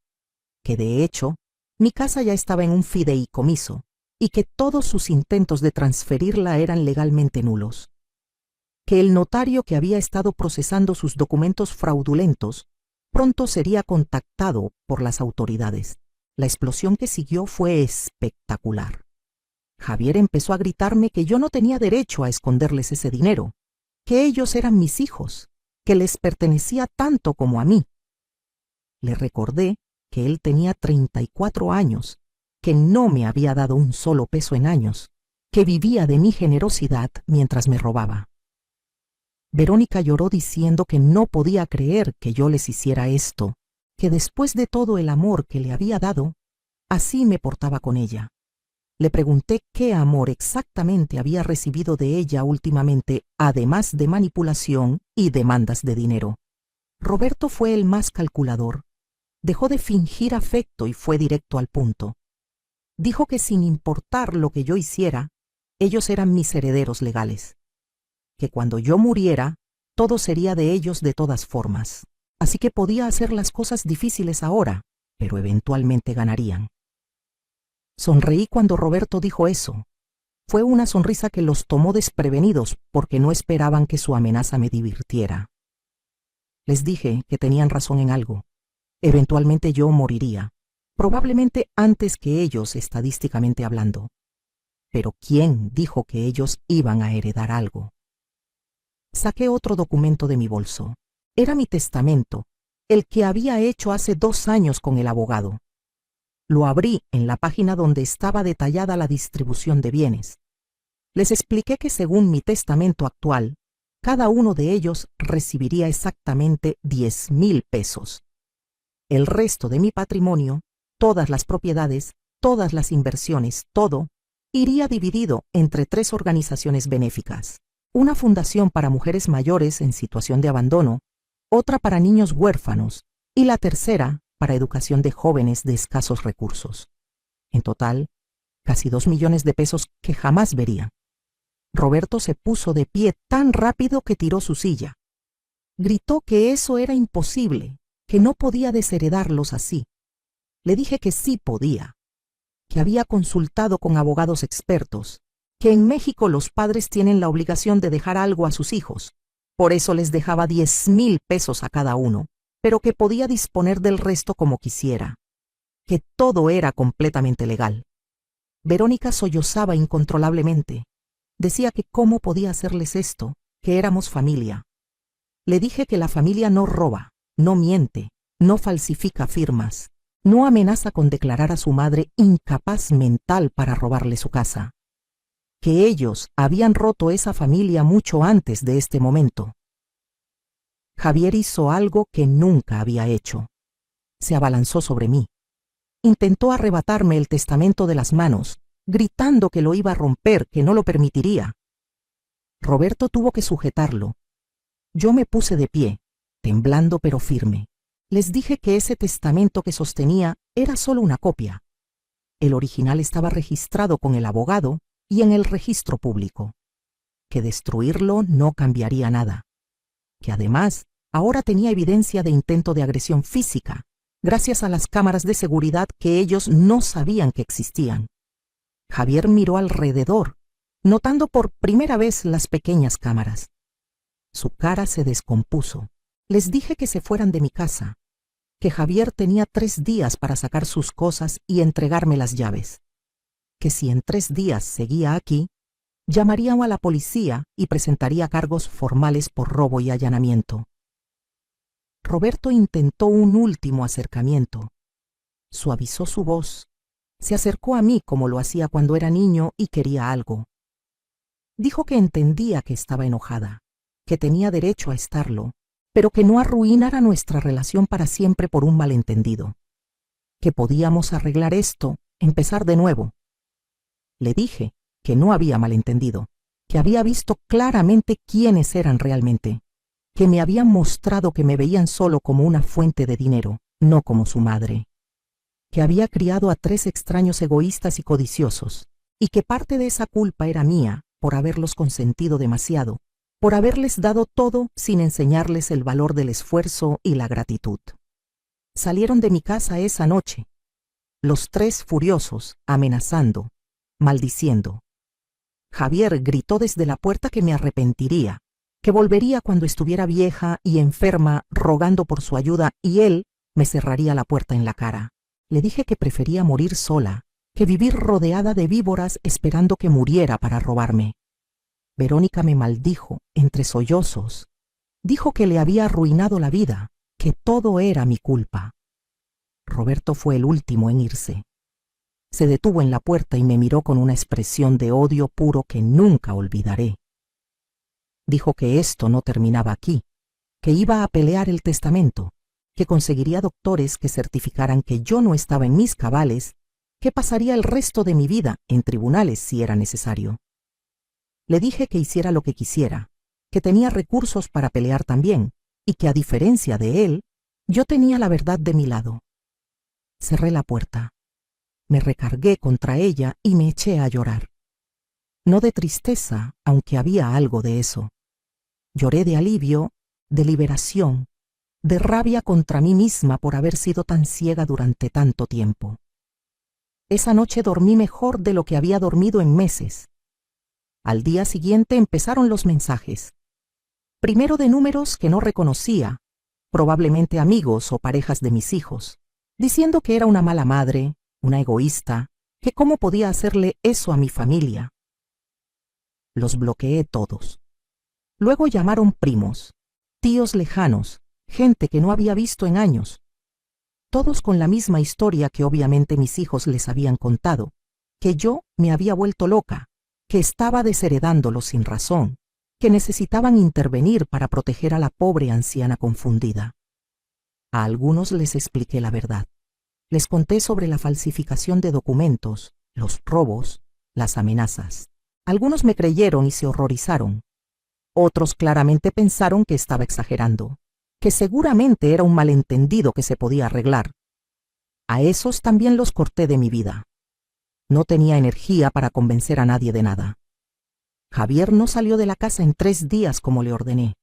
que de hecho, mi casa ya estaba en un fideicomiso y que todos sus intentos de transferirla eran legalmente nulos, que el notario que había estado procesando sus documentos fraudulentos pronto sería contactado por las autoridades. La explosión que siguió fue espectacular. Javier empezó a gritarme que yo no tenía derecho a esconderles ese dinero, que ellos eran mis hijos, que les pertenecía tanto como a mí. Le recordé que él tenía 34 años, que no me había dado un solo peso en años, que vivía de mi generosidad mientras me robaba. Verónica lloró diciendo que no podía creer que yo les hiciera esto, que después de todo el amor que le había dado, así me portaba con ella. Le pregunté qué amor exactamente había recibido de ella últimamente, además de manipulación y demandas de dinero. Roberto fue el más calculador. Dejó de fingir afecto y fue directo al punto. Dijo que sin importar lo que yo hiciera, ellos eran mis herederos legales. Que cuando yo muriera, todo sería de ellos de todas formas. Así que podía hacer las cosas difíciles ahora, pero eventualmente ganarían. Sonreí cuando Roberto dijo eso. Fue una sonrisa que los tomó desprevenidos porque no esperaban que su amenaza me divirtiera. Les dije que tenían razón en algo. Eventualmente yo moriría, probablemente antes que ellos estadísticamente hablando. Pero ¿quién dijo que ellos iban a heredar algo? Saqué otro documento de mi bolso. Era mi testamento, el que había hecho hace 2 años con el abogado. Lo abrí en la página donde estaba detallada la distribución de bienes. Les expliqué que según mi testamento actual, cada uno de ellos recibiría exactamente 10,000 pesos. El resto de mi patrimonio, todas las propiedades, todas las inversiones, todo, iría dividido entre 3 organizaciones benéficas. Una fundación para mujeres mayores en situación de abandono, otra para niños huérfanos y la tercera para educación de jóvenes de escasos recursos. En total, casi 2 millones de pesos que jamás verían. Roberto se puso de pie tan rápido que tiró su silla. Gritó que eso era imposible, que no podía desheredarlos así. Le dije que sí podía, que había consultado con abogados expertos, que en México los padres tienen la obligación de dejar algo a sus hijos. Por eso les dejaba 10,000 pesos a cada uno, pero que podía disponer del resto como quisiera, que todo era completamente legal. Verónica sollozaba incontrolablemente. Decía que cómo podía hacerles esto, que éramos familia. Le dije que la familia no roba, no miente, no falsifica firmas, no amenaza con declarar a su madre incapaz mental para robarle su casa. Que ellos habían roto esa familia mucho antes de este momento. Javier hizo algo que nunca había hecho. Se abalanzó sobre mí. Intentó arrebatarme el testamento de las manos, gritando que lo iba a romper, que no lo permitiría. Roberto tuvo que sujetarlo. Yo me puse de pie, temblando pero firme. Les dije que ese testamento que sostenía era solo una copia. El original estaba registrado con el abogado y en el registro público. Que destruirlo no cambiaría nada. Que además, ahora tenía evidencia de intento de agresión física, gracias a las cámaras de seguridad que ellos no sabían que existían. Javier miró alrededor, notando por primera vez las pequeñas cámaras. Su cara se descompuso. Les dije que se fueran de mi casa, que Javier tenía 3 días para sacar sus cosas y entregarme las llaves, que si en 3 días seguía aquí, llamaría a la policía y presentaría cargos formales por robo y allanamiento. Roberto intentó un último acercamiento. Suavizó su voz. Se acercó a mí como lo hacía cuando era niño y quería algo. Dijo que entendía que estaba enojada, que tenía derecho a estarlo, pero que no arruinara nuestra relación para siempre por un malentendido. Que podíamos arreglar esto, empezar de nuevo. Le dije que no había malentendido, que había visto claramente quiénes eran realmente, que me habían mostrado que me veían solo como una fuente de dinero, no como su madre, que había criado a 3 extraños egoístas y codiciosos, y que parte de esa culpa era mía por haberlos consentido demasiado, por haberles dado todo sin enseñarles el valor del esfuerzo y la gratitud. Salieron de mi casa esa noche, los 3 furiosos, amenazando, maldiciendo. Javier gritó desde la puerta que me arrepentiría, que volvería cuando estuviera vieja y enferma rogando por su ayuda, y él me cerraría la puerta en la cara. Le dije que prefería morir sola, que vivir rodeada de víboras esperando que muriera para robarme. Verónica me maldijo entre sollozos. Dijo que le había arruinado la vida, que todo era mi culpa. Roberto fue el último en irse. Se detuvo en la puerta y me miró con una expresión de odio puro que nunca olvidaré. Dijo que esto no terminaba aquí, que iba a pelear el testamento, que conseguiría doctores que certificaran que yo no estaba en mis cabales, que pasaría el resto de mi vida en tribunales si era necesario. Le dije que hiciera lo que quisiera, que tenía recursos para pelear también, y que a diferencia de él, yo tenía la verdad de mi lado. Cerré la puerta. Me recargué contra ella y me eché a llorar. No de tristeza, aunque había algo de eso. Lloré de alivio, de liberación, de rabia contra mí misma por haber sido tan ciega durante tanto tiempo. Esa noche dormí mejor de lo que había dormido en meses. Al día siguiente empezaron los mensajes. Primero de números que no reconocía, probablemente amigos o parejas de mis hijos, diciendo que era una mala madre, una egoísta, que cómo podía hacerle eso a mi familia. Los bloqueé todos. Luego llamaron primos, tíos lejanos, gente que no había visto en años. Todos con la misma historia que obviamente mis hijos les habían contado, que yo me había vuelto loca, que estaba desheredándolos sin razón, que necesitaban intervenir para proteger a la pobre anciana confundida. A algunos les expliqué la verdad. Les conté sobre la falsificación de documentos, los robos, las amenazas. Algunos me creyeron y se horrorizaron. Otros claramente pensaron que estaba exagerando, que seguramente era un malentendido que se podía arreglar. A esos también los corté de mi vida. No tenía energía para convencer a nadie de nada. Javier no salió de la casa en 3 días como le ordené.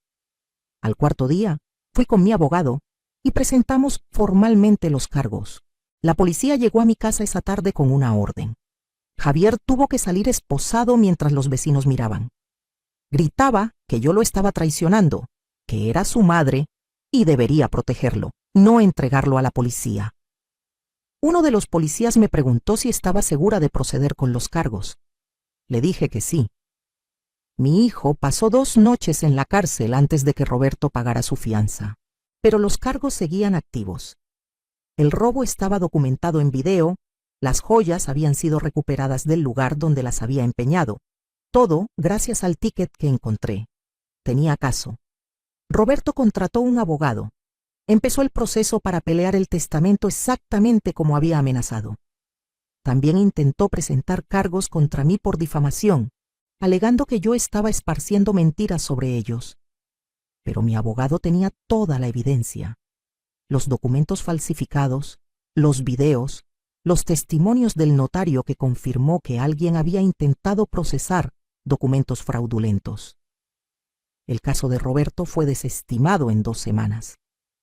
Al 4.º día, fui con mi abogado y presentamos formalmente los cargos. La policía llegó a mi casa esa tarde con una orden. Javier tuvo que salir esposado mientras los vecinos miraban. Gritaba que yo lo estaba traicionando, que era su madre y debería protegerlo, no entregarlo a la policía. Uno de los policías me preguntó si estaba segura de proceder con los cargos. Le dije que sí. Mi hijo pasó 2 noches en la cárcel antes de que Roberto pagara su fianza, pero los cargos seguían activos. El robo estaba documentado en video, las joyas habían sido recuperadas del lugar donde las había empeñado, todo gracias al ticket que encontré. Tenía caso. Roberto contrató un abogado. Empezó el proceso para pelear el testamento exactamente como había amenazado. También intentó presentar cargos contra mí por difamación, alegando que yo estaba esparciendo mentiras sobre ellos. Pero mi abogado tenía toda la evidencia. Los documentos falsificados, los videos, los testimonios del notario que confirmó que alguien había intentado procesar documentos fraudulentos. El caso de Roberto fue desestimado en 2 semanas.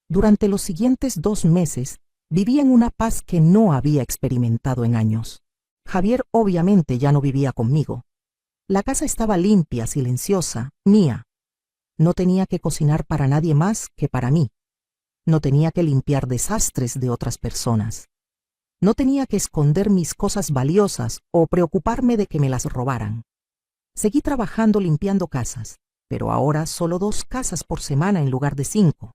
Durante los siguientes 2 meses, viví en una paz que no había experimentado en años. Javier obviamente ya no vivía conmigo. La casa estaba limpia, silenciosa, mía. No tenía que cocinar para nadie más que para mí. No tenía que limpiar desastres de otras personas. No tenía que esconder mis cosas valiosas o preocuparme de que me las robaran. Seguí trabajando limpiando casas, pero ahora solo 2 casas por semana en lugar de 5.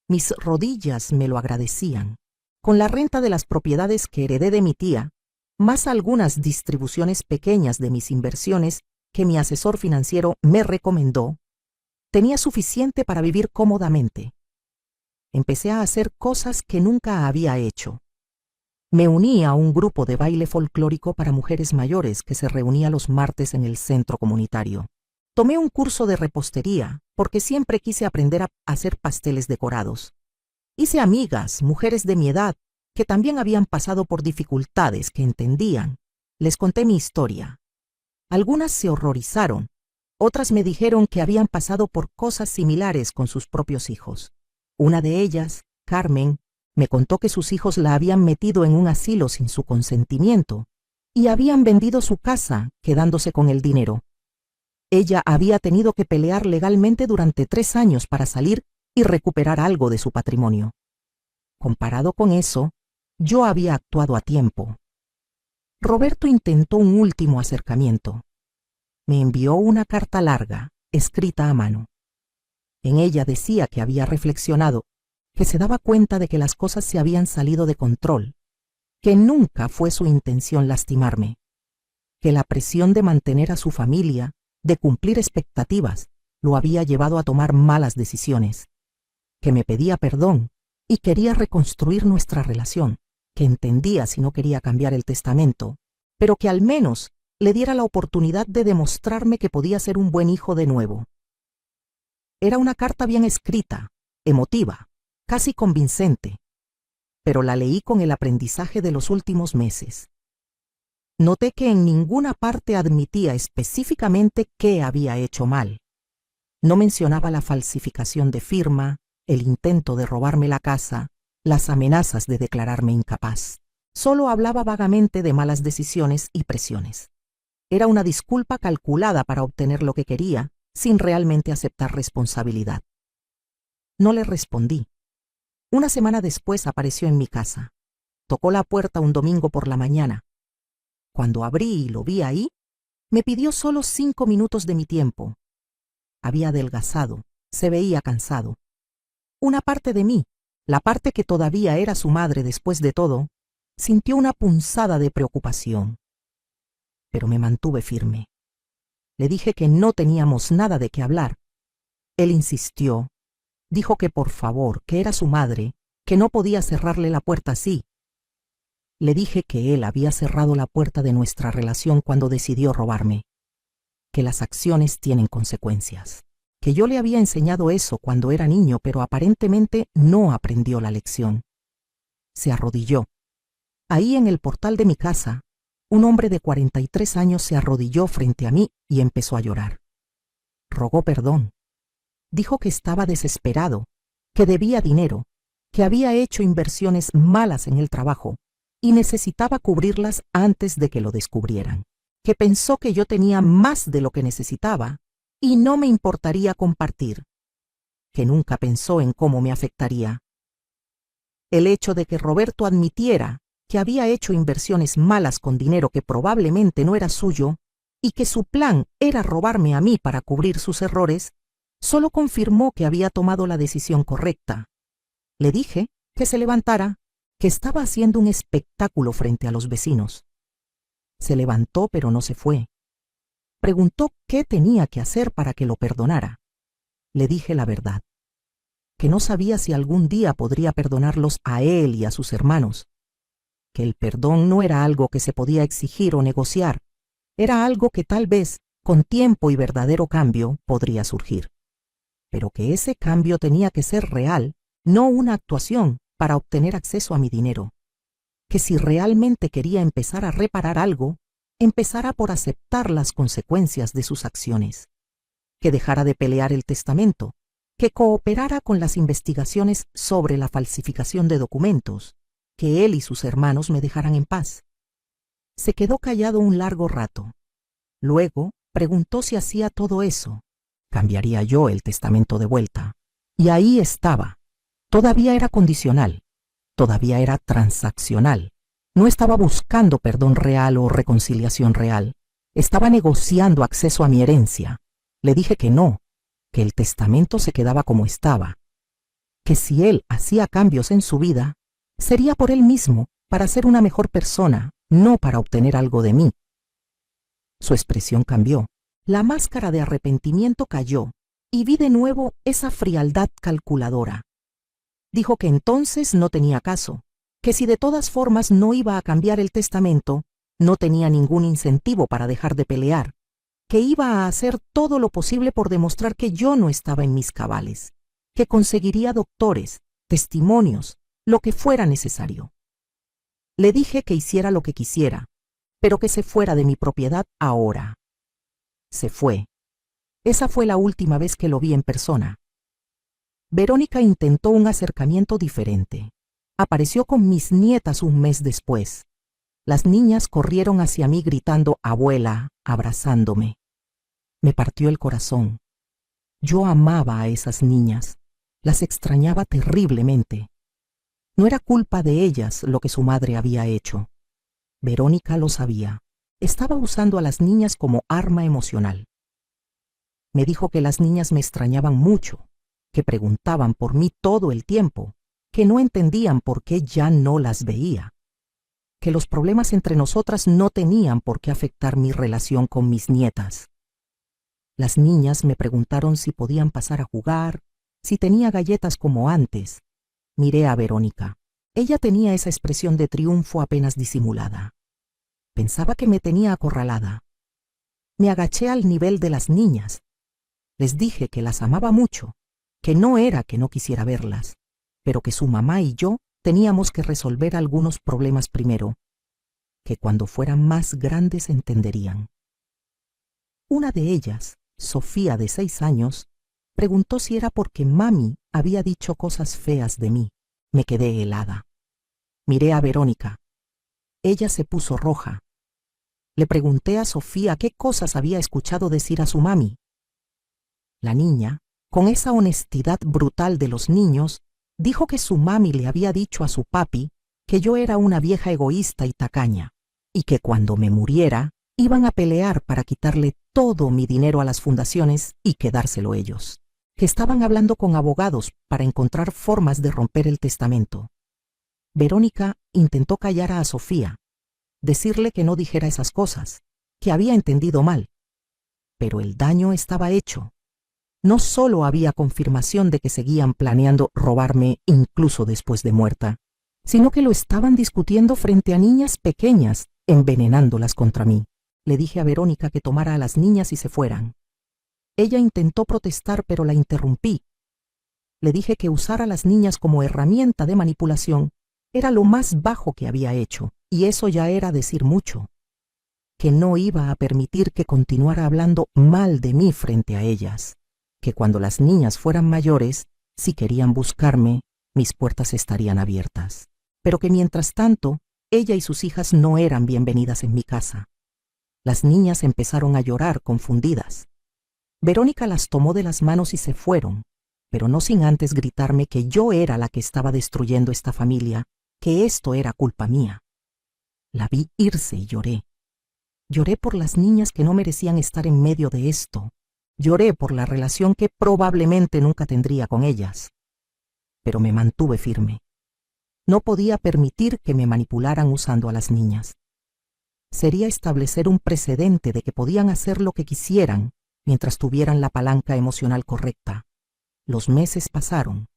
Mis rodillas me lo agradecían. Con la renta de las propiedades que heredé de mi tía, más algunas distribuciones pequeñas de mis inversiones que mi asesor financiero me recomendó, tenía suficiente para vivir cómodamente. Empecé a hacer cosas que nunca había hecho. Me uní a un grupo de baile folclórico para mujeres mayores que se reunía los martes en el centro comunitario. Tomé un curso de repostería, porque siempre quise aprender a hacer pasteles decorados. Hice amigas, mujeres de mi edad, que también habían pasado por dificultades, que entendían. Les conté mi historia. Algunas se horrorizaron, otras me dijeron que habían pasado por cosas similares con sus propios hijos. Una de ellas, Carmen, me contó que sus hijos la habían metido en un asilo sin su consentimiento y habían vendido su casa, quedándose con el dinero. Ella había tenido que pelear legalmente durante 3 años para salir y recuperar algo de su patrimonio. Comparado con eso, yo había actuado a tiempo. Roberto intentó un último acercamiento. Me envió una carta larga, escrita a mano. En ella decía que había reflexionado, que se daba cuenta de que las cosas se habían salido de control, que nunca fue su intención lastimarme, que la presión de mantener a su familia, de cumplir expectativas, lo había llevado a tomar malas decisiones, que me pedía perdón y quería reconstruir nuestra relación, que entendía si no quería cambiar el testamento, pero que al menos le diera la oportunidad de demostrarme que podía ser un buen hijo de nuevo. Era una carta bien escrita, emotiva, casi convincente, pero la leí con el aprendizaje de los últimos meses. Noté que en ninguna parte admitía específicamente qué había hecho mal. No mencionaba la falsificación de firma, el intento de robarme la casa, las amenazas de declararme incapaz. Solo hablaba vagamente de malas decisiones y presiones. Era una disculpa calculada para obtener lo que quería, sin realmente aceptar responsabilidad. No le respondí. Una semana después apareció en mi casa. Tocó la puerta un domingo por la mañana. Cuando abrí y lo vi ahí, me pidió solo 5 minutos de mi tiempo. Había adelgazado, se veía cansado. Una parte de mí, la parte que todavía era su madre después de todo, sintió una punzada de preocupación. Pero me mantuve firme. Le dije que no teníamos nada de qué hablar. Él insistió. Dijo que por favor, que era su madre, que no podía cerrarle la puerta así. Le dije que él había cerrado la puerta de nuestra relación cuando decidió robarme, que las acciones tienen consecuencias, que yo le había enseñado eso cuando era niño, pero aparentemente no aprendió la lección. Se arrodilló. Ahí en el portal de mi casa, un hombre de 43 años se arrodilló frente a mí y empezó a llorar. Rogó perdón. Dijo que estaba desesperado, que debía dinero, que había hecho inversiones malas en el trabajo y necesitaba cubrirlas antes de que lo descubrieran, que pensó que yo tenía más de lo que necesitaba y no me importaría compartir, que nunca pensó en cómo me afectaría. El hecho de que Roberto admitiera que había hecho inversiones malas con dinero que probablemente no era suyo y que su plan era robarme a mí para cubrir sus errores, solo confirmó que había tomado la decisión correcta. Le dije que se levantara, que estaba haciendo un espectáculo frente a los vecinos. Se levantó, pero no se fue. Preguntó qué tenía que hacer para que lo perdonara. Le dije la verdad, que no sabía si algún día podría perdonarlos a él y a sus hermanos, que el perdón no era algo que se podía exigir o negociar, era algo que tal vez, con tiempo y verdadero cambio, podría surgir, pero que ese cambio tenía que ser real, no una actuación para obtener acceso a mi dinero, que si realmente quería empezar a reparar algo, empezara por aceptar las consecuencias de sus acciones, que dejara de pelear el testamento, que cooperara con las investigaciones sobre la falsificación de documentos, que él y sus hermanos me dejaran en paz. Se quedó callado un largo rato. Luego preguntó si hacía todo eso, cambiaría yo el testamento de vuelta. Y ahí estaba. Todavía era condicional, todavía era transaccional. No estaba buscando perdón real o reconciliación real. Estaba negociando acceso a mi herencia. Le dije que no, que el testamento se quedaba como estaba, que si él hacía cambios en su vida, sería por él mismo, para ser una mejor persona, no para obtener algo de mí. Su expresión cambió. La máscara de arrepentimiento cayó y vi de nuevo esa frialdad calculadora. Dijo que entonces no tenía caso, que si de todas formas no iba a cambiar el testamento, no tenía ningún incentivo para dejar de pelear, que iba a hacer todo lo posible por demostrar que yo no estaba en mis cabales, que conseguiría doctores, testimonios, lo que fuera necesario. Le dije que hiciera lo que quisiera, pero que se fuera de mi propiedad ahora. Se fue. Esa fue la última vez que lo vi en persona. Verónica intentó un acercamiento diferente. Apareció con mis nietas un mes después. Las niñas corrieron hacia mí gritando «abuela», abrazándome. Me partió el corazón. Yo amaba a esas niñas. Las extrañaba terriblemente. No era culpa de ellas lo que su madre había hecho. Verónica lo sabía. Estaba usando a las niñas como arma emocional. Me dijo que las niñas me extrañaban mucho, que preguntaban por mí todo el tiempo, que no entendían por qué ya no las veía, que los problemas entre nosotras no tenían por qué afectar mi relación con mis nietas. Las niñas me preguntaron si podían pasar a jugar, si tenía galletas como antes. Miré a Verónica. Ella tenía esa expresión de triunfo apenas disimulada. Pensaba que me tenía acorralada. Me agaché al nivel de las niñas. Les dije que las amaba mucho, que no era que no quisiera verlas, pero que su mamá y yo teníamos que resolver algunos problemas primero, que cuando fueran más grandes entenderían. Una de ellas, Sofía, de 6 años, preguntó si era porque mami había dicho cosas feas de mí. Me quedé helada. Miré a Verónica. Ella se puso roja. Le pregunté a Sofía qué cosas había escuchado decir a su mami. La niña, con esa honestidad brutal de los niños, dijo que su mami le había dicho a su papi que yo era una vieja egoísta y tacaña, y que cuando me muriera iban a pelear para quitarle todo mi dinero a las fundaciones y quedárselo ellos, que estaban hablando con abogados para encontrar formas de romper el testamento. Verónica intentó callar a Sofía, decirle que no dijera esas cosas, que había entendido mal. Pero el daño estaba hecho. No solo había confirmación de que seguían planeando robarme incluso después de muerta, sino que lo estaban discutiendo frente a niñas pequeñas, envenenándolas contra mí. Le dije a Verónica que tomara a las niñas y se fueran. Ella intentó protestar, pero la interrumpí. Le dije que usar a las niñas como herramienta de manipulación era lo más bajo que había hecho, y eso ya era decir mucho. Que no iba a permitir que continuara hablando mal de mí frente a ellas. Que cuando las niñas fueran mayores, si querían buscarme, mis puertas estarían abiertas. Pero que mientras tanto, ella y sus hijas no eran bienvenidas en mi casa. Las niñas empezaron a llorar confundidas. Verónica las tomó de las manos y se fueron, pero no sin antes gritarme que yo era la que estaba destruyendo esta familia, que esto era culpa mía. La vi irse y lloré. Lloré por las niñas que no merecían estar en medio de esto. Lloré por la relación que probablemente nunca tendría con ellas. Pero me mantuve firme. No podía permitir que me manipularan usando a las niñas. Sería establecer un precedente de que podían hacer lo que quisieran mientras tuvieran la palanca emocional correcta. Los meses pasaron.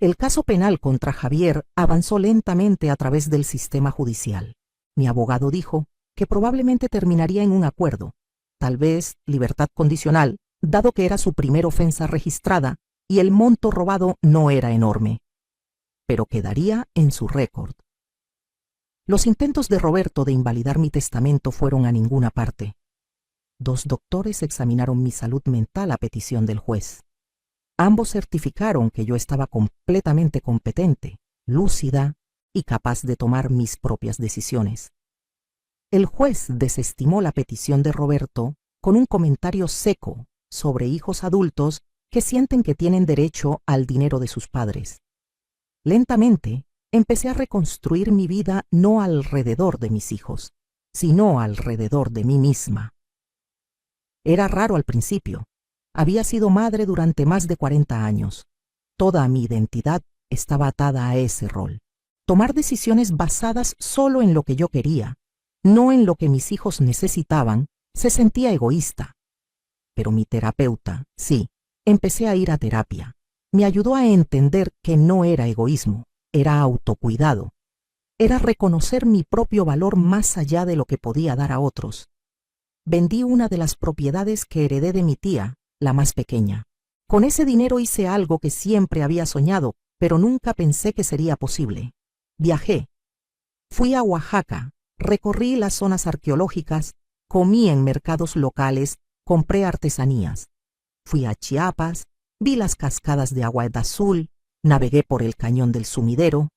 El caso penal contra Javier avanzó lentamente a través del sistema judicial. Mi abogado dijo que probablemente terminaría en un acuerdo, tal vez libertad condicional, dado que era su primera ofensa registrada y el monto robado no era enorme, pero quedaría en su récord. Los intentos de Roberto de invalidar mi testamento fueron a ninguna parte. 2 doctores examinaron mi salud mental a petición del juez. Ambos certificaron que yo estaba completamente competente, lúcida y capaz de tomar mis propias decisiones. El juez desestimó la petición de Roberto con un comentario seco sobre hijos adultos que sienten que tienen derecho al dinero de sus padres. Lentamente, empecé a reconstruir mi vida no alrededor de mis hijos, sino alrededor de mí misma. Era raro al principio. Había sido madre durante más de 40 años. Toda mi identidad estaba atada a ese rol. Tomar decisiones basadas solo en lo que yo quería, no en lo que mis hijos necesitaban, se sentía egoísta. Pero mi terapeuta, sí, empecé a ir a terapia. Me ayudó a entender que no era egoísmo, era autocuidado. Era reconocer mi propio valor más allá de lo que podía dar a otros. Vendí una de las propiedades que heredé de mi tía, la más pequeña. Con ese dinero hice algo que siempre había soñado, pero nunca pensé que sería posible. Viajé. Fui a Oaxaca, recorrí las zonas arqueológicas, comí en mercados locales, compré artesanías. Fui a Chiapas, vi las cascadas de Agua Azul, navegué por el cañón del Sumidero.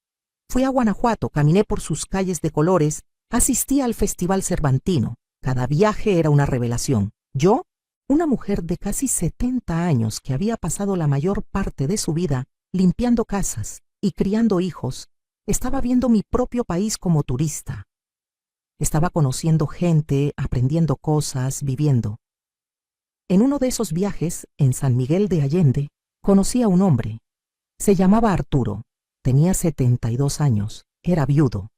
Fui a Guanajuato, caminé por sus calles de colores, asistí al Festival Cervantino. Cada viaje era una revelación. Yo, una mujer de casi 70 años que había pasado la mayor parte de su vida limpiando casas y criando hijos, estaba viendo mi propio país como turista. Estaba conociendo gente, aprendiendo cosas, viviendo. En uno de esos viajes, en San Miguel de Allende, conocí a un hombre. Se llamaba Arturo. Tenía 72 años. Era viudo.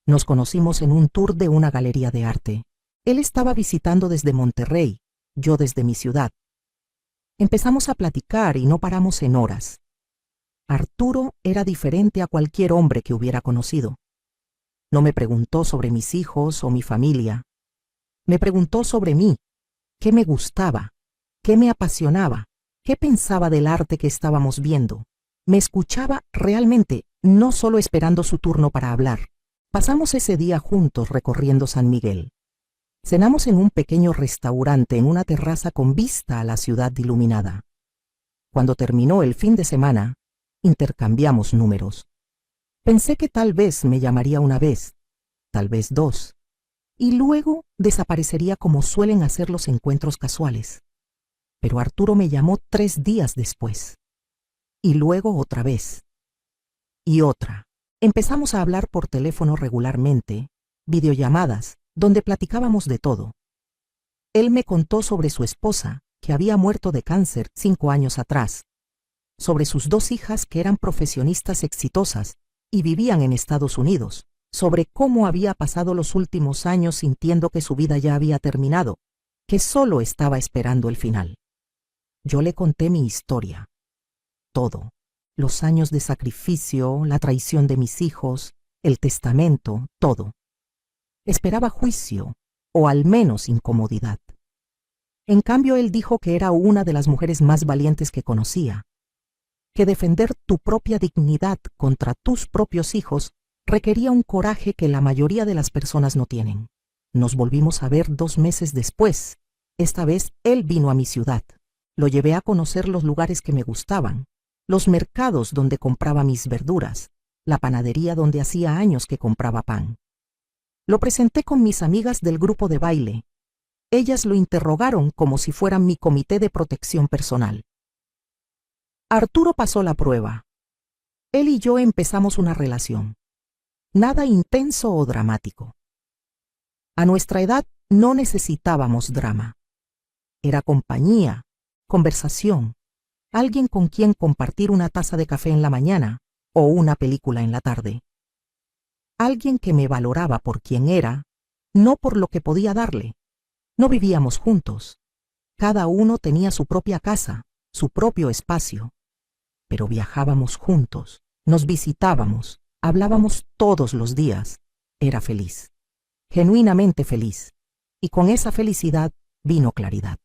Nos conocimos en un tour de una galería de arte. Él estaba visitando desde Monterrey, yo desde mi ciudad. Empezamos a platicar y no paramos en horas. Arturo era diferente a cualquier hombre que hubiera conocido. No me preguntó sobre mis hijos o mi familia. Me preguntó sobre mí, qué me gustaba, qué me apasionaba, qué pensaba del arte que estábamos viendo. Me escuchaba realmente, no solo esperando su turno para hablar. Pasamos ese día juntos recorriendo San Miguel. Cenamos en un pequeño restaurante en una terraza con vista a la ciudad iluminada. Cuando terminó el fin de semana, intercambiamos números. Pensé que tal vez me llamaría una vez, tal vez dos, y luego desaparecería como suelen hacer los encuentros casuales. Pero Arturo me llamó 3 días después. Y luego otra vez. Y otra. Empezamos a hablar por teléfono regularmente, videollamadas, donde platicábamos de todo. Él me contó sobre su esposa, que había muerto de cáncer 5 años atrás, sobre sus 2 hijas que eran profesionistas exitosas y vivían en Estados Unidos, sobre cómo había pasado los últimos años sintiendo que su vida ya había terminado, que solo estaba esperando el final. Yo le conté mi historia. Todo. Los años de sacrificio, la traición de mis hijos, el testamento, todo. Esperaba juicio, o al menos incomodidad. En cambio, él dijo que era una de las mujeres más valientes que conocía, que defender tu propia dignidad contra tus propios hijos requería un coraje que la mayoría de las personas no tienen. Nos volvimos a ver 2 meses después. Esta vez él vino a mi ciudad. Lo llevé a conocer los lugares que me gustaban, los mercados donde compraba mis verduras, la panadería donde hacía años que compraba pan. Lo presenté con mis amigas del grupo de baile. Ellas lo interrogaron como si fueran mi comité de protección personal. Arturo pasó la prueba. Él y yo empezamos una relación. Nada intenso o dramático. A nuestra edad no necesitábamos drama. Era compañía, conversación, alguien con quien compartir una taza de café en la mañana o una película en la tarde. Alguien que me valoraba por quien era, no por lo que podía darle. No vivíamos juntos. Cada uno tenía su propia casa, su propio espacio. Pero viajábamos juntos, nos visitábamos, hablábamos todos los días. Era feliz, genuinamente feliz. Y con esa felicidad vino claridad.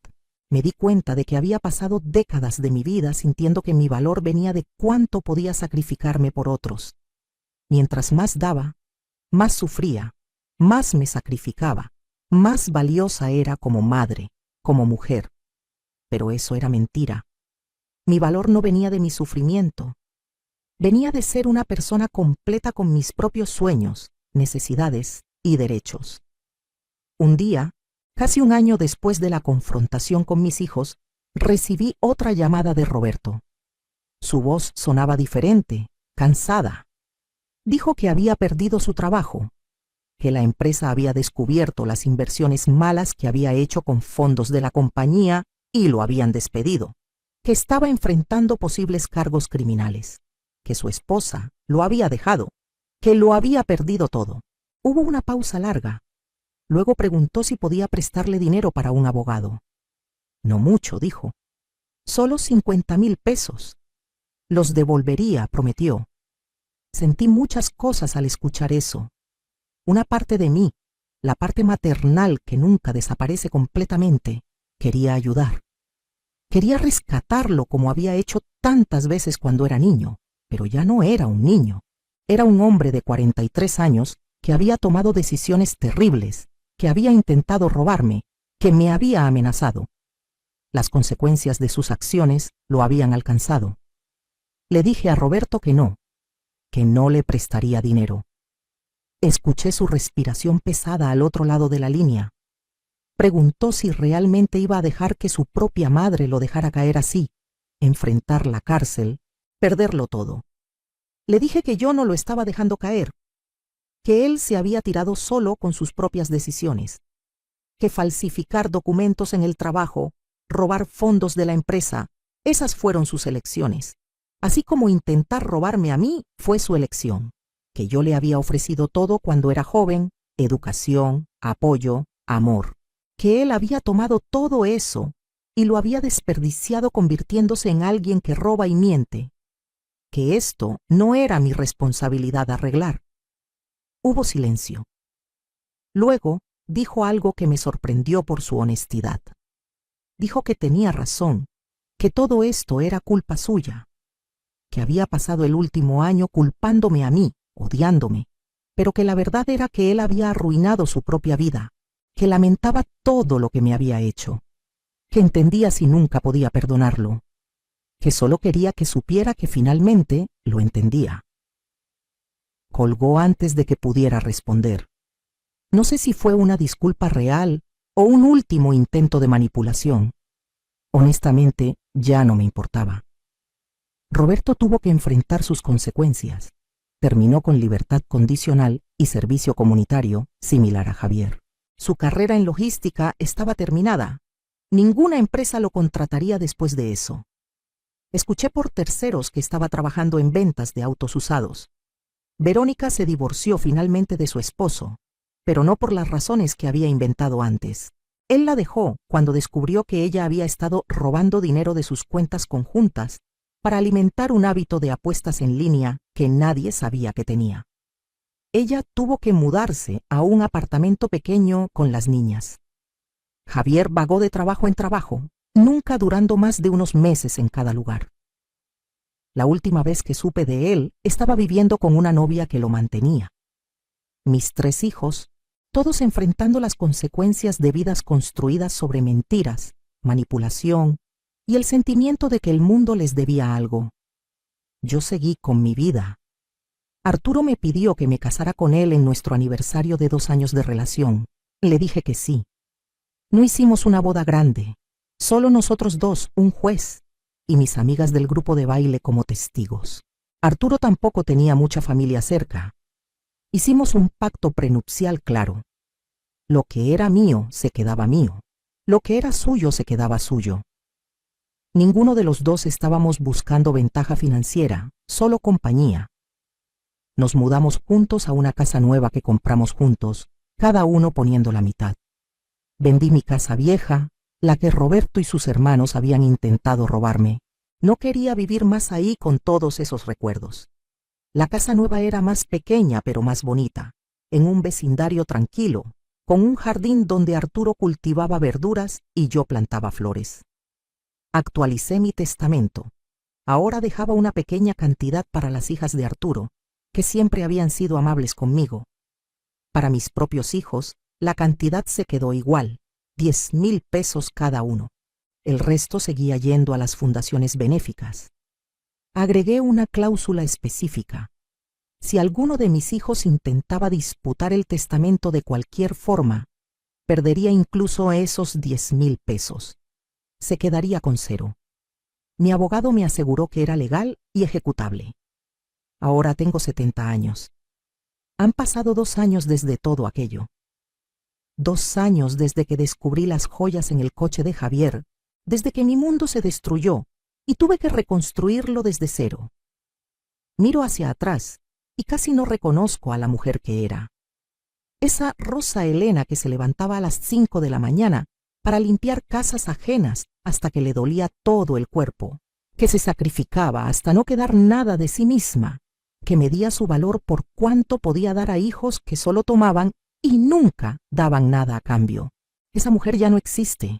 Me di cuenta de que había pasado décadas de mi vida sintiendo que mi valor venía de cuánto podía sacrificarme por otros. Mientras más daba, más sufría, más me sacrificaba, más valiosa era como madre, como mujer. Pero eso era mentira. Mi valor no venía de mi sufrimiento. Venía de ser una persona completa con mis propios sueños, necesidades y derechos. Un día, casi un año después de la confrontación con mis hijos, recibí otra llamada de Roberto. Su voz sonaba diferente, cansada. Dijo que había perdido su trabajo, que la empresa había descubierto las inversiones malas que había hecho con fondos de la compañía y lo habían despedido, que estaba enfrentando posibles cargos criminales, que su esposa lo había dejado, que lo había perdido todo. Hubo una pausa larga. Luego preguntó si podía prestarle dinero para un abogado. No mucho, dijo. Solo 50,000 pesos. Los devolvería, prometió. Sentí muchas cosas al escuchar eso. Una parte de mí, la parte maternal que nunca desaparece completamente, quería ayudar. Quería rescatarlo como había hecho tantas veces cuando era niño, pero ya no era un niño. Era un hombre de 43 años que había tomado decisiones terribles, que había intentado robarme, que me había amenazado. Las consecuencias de sus acciones lo habían alcanzado. Le dije a Roberto que no le prestaría dinero. Escuché su respiración pesada al otro lado de la línea. Preguntó si realmente iba a dejar que su propia madre lo dejara caer así, enfrentar la cárcel, perderlo todo. Le dije que yo no lo estaba dejando caer, que él se había tirado solo con sus propias decisiones, que falsificar documentos en el trabajo, robar fondos de la empresa, esas fueron sus elecciones, así como intentar robarme a mí fue su elección, que yo le había ofrecido todo cuando era joven, educación, apoyo, amor, que él había tomado todo eso y lo había desperdiciado convirtiéndose en alguien que roba y miente, que esto no era mi responsabilidad arreglar. Hubo silencio. Luego dijo algo que me sorprendió por su honestidad. Dijo que tenía razón, que todo esto era culpa suya, que había pasado el último año culpándome a mí, odiándome, pero que la verdad era que él había arruinado su propia vida, que lamentaba todo lo que me había hecho, que entendía si nunca podía perdonarlo, que solo quería que supiera que finalmente lo entendía. Colgó antes de que pudiera responder. No sé si fue una disculpa real o un último intento de manipulación. Honestamente, ya no me importaba. Roberto tuvo que enfrentar sus consecuencias. Terminó con libertad condicional y servicio comunitario, similar a Javier. Su carrera en logística estaba terminada. Ninguna empresa lo contrataría después de eso. Escuché por terceros que estaba trabajando en ventas de autos usados. Verónica se divorció finalmente de su esposo, pero no por las razones que había inventado antes. Él la dejó cuando descubrió que ella había estado robando dinero de sus cuentas conjuntas para alimentar un hábito de apuestas en línea que nadie sabía que tenía. Ella tuvo que mudarse a un apartamento pequeño con las niñas. Javier vagó de trabajo en trabajo, nunca durando más de unos meses en cada lugar. La última vez que supe de él, estaba viviendo con una novia que lo mantenía. Mis 3 hijos, todos enfrentando las consecuencias de vidas construidas sobre mentiras, manipulación y el sentimiento de que el mundo les debía algo. Yo seguí con mi vida. Arturo me pidió que me casara con él en nuestro aniversario de 2 años de relación. Le dije que sí. No hicimos una boda grande, solo nosotros 2, un juez, y mis amigas del grupo de baile como testigos. Arturo tampoco tenía mucha familia cerca. Hicimos un pacto prenupcial claro. Lo que era mío se quedaba mío. Lo que era suyo se quedaba suyo. Ninguno de los 2 estábamos buscando ventaja financiera, solo compañía. Nos mudamos juntos a una casa nueva que compramos juntos, cada uno poniendo la mitad. Vendí mi casa vieja, la que Roberto y sus hermanos habían intentado robarme. No quería vivir más ahí con todos esos recuerdos. La casa nueva era más pequeña pero más bonita, en un vecindario tranquilo, con un jardín donde Arturo cultivaba verduras y yo plantaba flores. Actualicé mi testamento. Ahora dejaba una pequeña cantidad para las hijas de Arturo, que siempre habían sido amables conmigo. Para mis propios hijos, la cantidad se quedó igual, 10,000 pesos cada uno. El resto seguía yendo a las fundaciones benéficas. Agregué una cláusula específica. Si alguno de mis hijos intentaba disputar el testamento de cualquier forma, perdería incluso esos 10,000 pesos. Se quedaría con 0. Mi abogado me aseguró que era legal y ejecutable. Ahora tengo 70 años. Han pasado 2 años desde todo aquello. 2 años desde que descubrí las joyas en el coche de Javier, desde que mi mundo se destruyó y tuve que reconstruirlo desde 0. Miro hacia atrás y casi no reconozco a la mujer que era. Esa Rosa Elena que se levantaba a las 5 de la mañana para limpiar casas ajenas hasta que le dolía todo el cuerpo, que se sacrificaba hasta no quedar nada de sí misma, que medía su valor por cuánto podía dar a hijos que solo tomaban y nunca daban nada a cambio. Esa mujer ya no existe.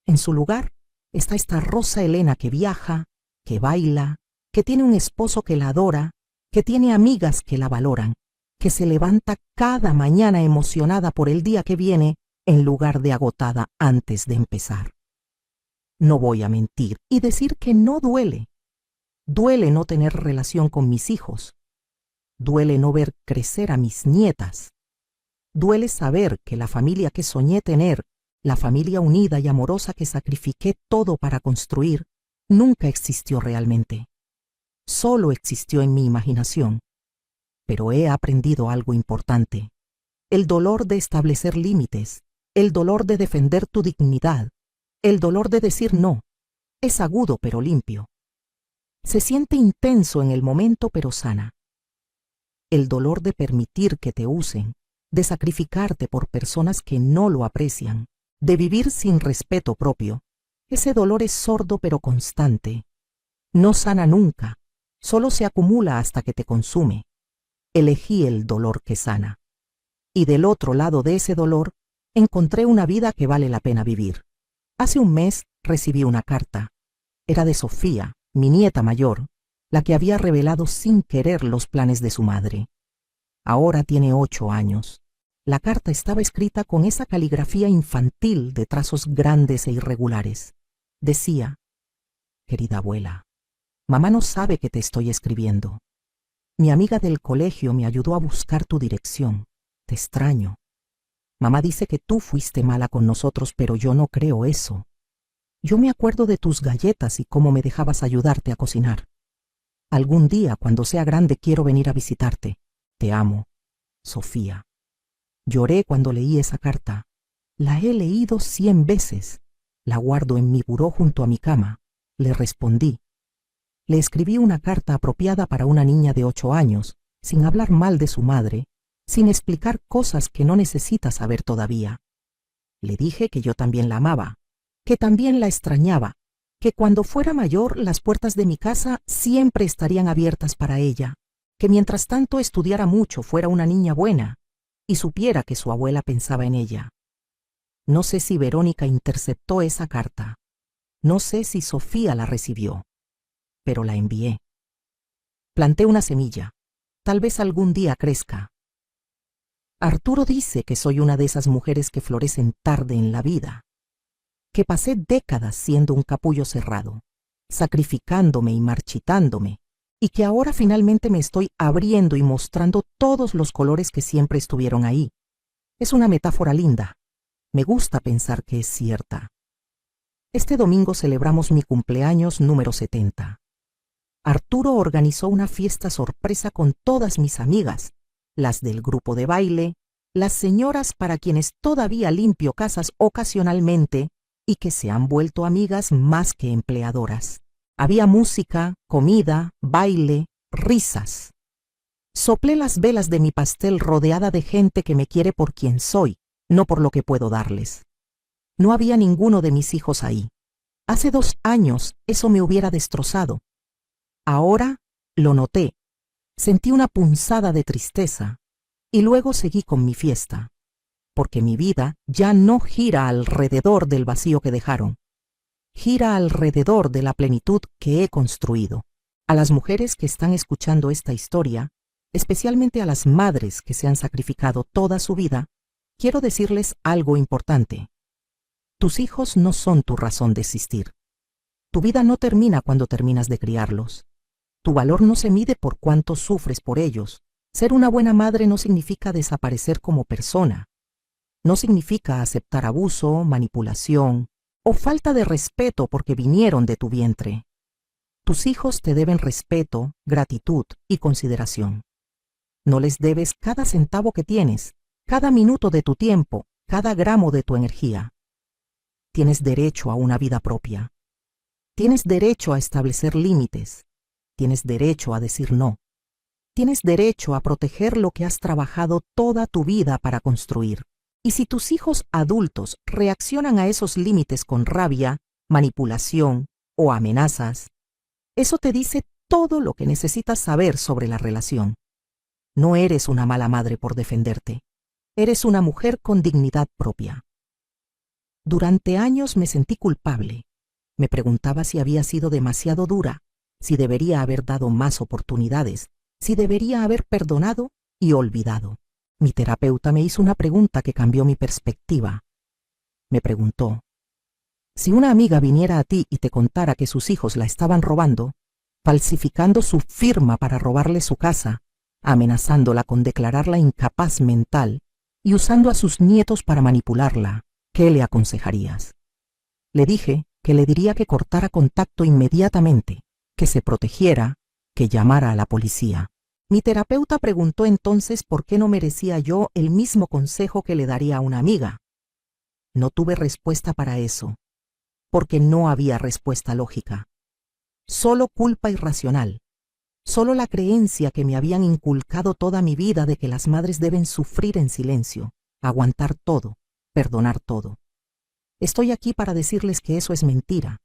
En su lugar está esta Rosa Elena que viaja, que baila, que tiene un esposo que la adora, que tiene amigas que la valoran, que se levanta cada mañana emocionada por el día que viene en lugar de agotada antes de empezar. No voy a mentir y decir que no duele. Duele no tener relación con mis hijos. Duele no ver crecer a mis nietas. Duele saber que la familia que soñé tener, la familia unida y amorosa que sacrifiqué todo para construir, nunca existió realmente. Solo existió en mi imaginación. Pero he aprendido algo importante. El dolor de establecer límites, el dolor de defender tu dignidad, el dolor de decir no, es agudo pero limpio. Se siente intenso en el momento pero sana. El dolor de permitir que te usen, de sacrificarte por personas que no lo aprecian, de vivir sin respeto propio, ese dolor es sordo pero constante. No sana nunca, solo se acumula hasta que te consume. Elegí el dolor que sana. Y del otro lado de ese dolor, encontré una vida que vale la pena vivir. Hace un mes recibí una carta. Era de Sofía, mi nieta mayor, la que había revelado sin querer los planes de su madre. Ahora tiene 8 años. La carta estaba escrita con esa caligrafía infantil de trazos grandes e irregulares. Decía: querida abuela, mamá no sabe que te estoy escribiendo. Mi amiga del colegio me ayudó a buscar tu dirección. Te extraño. Mamá dice que tú fuiste mala con nosotros, pero yo no creo eso. Yo me acuerdo de tus galletas y cómo me dejabas ayudarte a cocinar. Algún día, cuando sea grande, quiero venir a visitarte. Te amo, Sofía. Lloré cuando leí esa carta. La he leído 100 veces. La guardo en mi buró junto a mi cama. Le respondí. Le escribí una carta apropiada para una niña de 8 años, sin hablar mal de su madre, sin explicar cosas que no necesita saber todavía. Le dije que yo también la amaba, que también la extrañaba, que cuando fuera mayor las puertas de mi casa siempre estarían abiertas para ella, que mientras tanto estudiara mucho, fuera una niña buena, y supiera que su abuela pensaba en ella. No sé si Verónica interceptó esa carta. No sé si Sofía la recibió, pero la envié. Planté una semilla. Tal vez algún día crezca. Arturo dice que soy una de esas mujeres que florecen tarde en la vida, que pasé décadas siendo un capullo cerrado, sacrificándome y marchitándome, y que ahora finalmente me estoy abriendo y mostrando todos los colores que siempre estuvieron ahí. Es una metáfora linda. Me gusta pensar que es cierta. Este domingo celebramos mi cumpleaños número 70. Arturo organizó una fiesta sorpresa con todas mis amigas, las del grupo de baile, las señoras para quienes todavía limpio casas ocasionalmente y que se han vuelto amigas más que empleadoras. Había música, comida, baile, risas. Soplé las velas de mi pastel rodeada de gente que me quiere por quien soy, no por lo que puedo darles. No había ninguno de mis hijos ahí. Hace 2 años eso me hubiera destrozado. Ahora lo noté. Sentí una punzada de tristeza y luego seguí con mi fiesta, porque mi vida ya no gira alrededor del vacío que dejaron, gira alrededor de la plenitud que he construido. A las mujeres que están escuchando esta historia, especialmente a las madres que se han sacrificado toda su vida, quiero decirles algo importante. Tus hijos no son tu razón de existir. Tu vida no termina cuando terminas de criarlos. Tu valor no se mide por cuánto sufres por ellos. Ser una buena madre no significa desaparecer como persona. No significa aceptar abuso, manipulación o falta de respeto porque vinieron de tu vientre. Tus hijos te deben respeto, gratitud y consideración. No les debes cada centavo que tienes, cada minuto de tu tiempo, cada gramo de tu energía. Tienes derecho a una vida propia. Tienes derecho a establecer límites. Tienes derecho a decir no. Tienes derecho a proteger lo que has trabajado toda tu vida para construir. Y si tus hijos adultos reaccionan a esos límites con rabia, manipulación o amenazas, eso te dice todo lo que necesitas saber sobre la relación. No eres una mala madre por defenderte. Eres una mujer con dignidad propia. Durante años me sentí culpable. Me preguntaba si había sido demasiado dura, si debería haber dado más oportunidades, si debería haber perdonado y olvidado. Mi terapeuta me hizo una pregunta que cambió mi perspectiva. Me preguntó, si una amiga viniera a ti y te contara que sus hijos la estaban robando, falsificando su firma para robarle su casa, amenazándola con declararla incapaz mental y usando a sus nietos para manipularla, ¿qué le aconsejarías? Le dije que le diría que cortara contacto inmediatamente, que se protegiera, que llamara a la policía. Mi terapeuta preguntó entonces por qué no merecía yo el mismo consejo que le daría a una amiga. No tuve respuesta para eso, porque no había respuesta lógica. Solo culpa irracional, solo la creencia que me habían inculcado toda mi vida de que las madres deben sufrir en silencio, aguantar todo, perdonar todo. Estoy aquí para decirles que eso es mentira.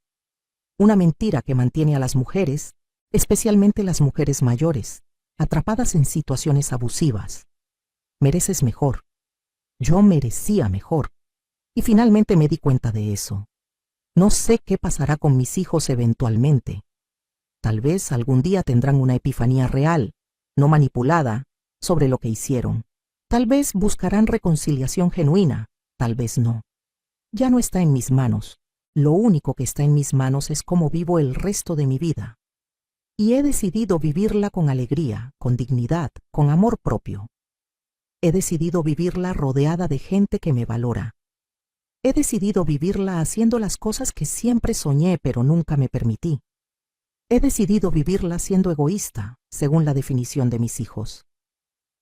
Una mentira que mantiene a las mujeres, especialmente las mujeres mayores, atrapadas en situaciones abusivas. Mereces mejor. Yo merecía mejor. Y finalmente me di cuenta de eso. No sé qué pasará con mis hijos eventualmente. Tal vez algún día tendrán una epifanía real, no manipulada, sobre lo que hicieron. Tal vez buscarán reconciliación genuina, tal vez no. Ya no está en mis manos. Lo único que está en mis manos es cómo vivo el resto de mi vida. Y he decidido vivirla con alegría, con dignidad, con amor propio. He decidido vivirla rodeada de gente que me valora. He decidido vivirla haciendo las cosas que siempre soñé pero nunca me permití. He decidido vivirla siendo egoísta, según la definición de mis hijos.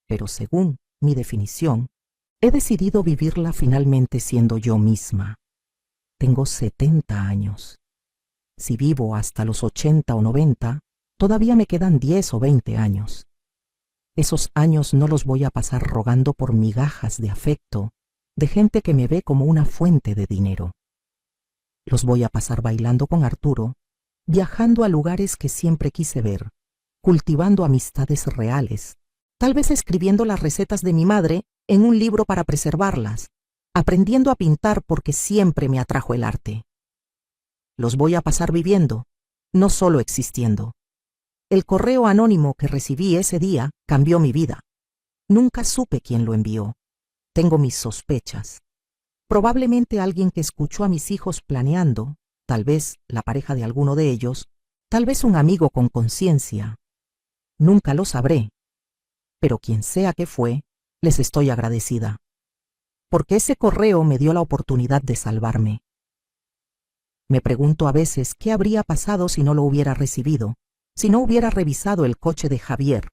Pero según mi definición, he decidido vivirla finalmente siendo yo misma. Tengo 70 años. Si vivo hasta los 80 o 90, todavía me quedan 10 o 20 años. Esos años no los voy a pasar rogando por migajas de afecto, de gente que me ve como una fuente de dinero. Los voy a pasar bailando con Arturo, viajando a lugares que siempre quise ver, cultivando amistades reales, tal vez escribiendo las recetas de mi madre en un libro para preservarlas, aprendiendo a pintar porque siempre me atrajo el arte. Los voy a pasar viviendo, no solo existiendo. El correo anónimo que recibí ese día cambió mi vida. Nunca supe quién lo envió. Tengo mis sospechas. Probablemente alguien que escuchó a mis hijos planeando, tal vez la pareja de alguno de ellos, tal vez un amigo con conciencia. Nunca lo sabré. Pero quien sea que fue, les estoy agradecida. Porque ese correo me dio la oportunidad de salvarme. Me pregunto a veces qué habría pasado si no lo hubiera recibido, si no hubiera revisado el coche de Javier.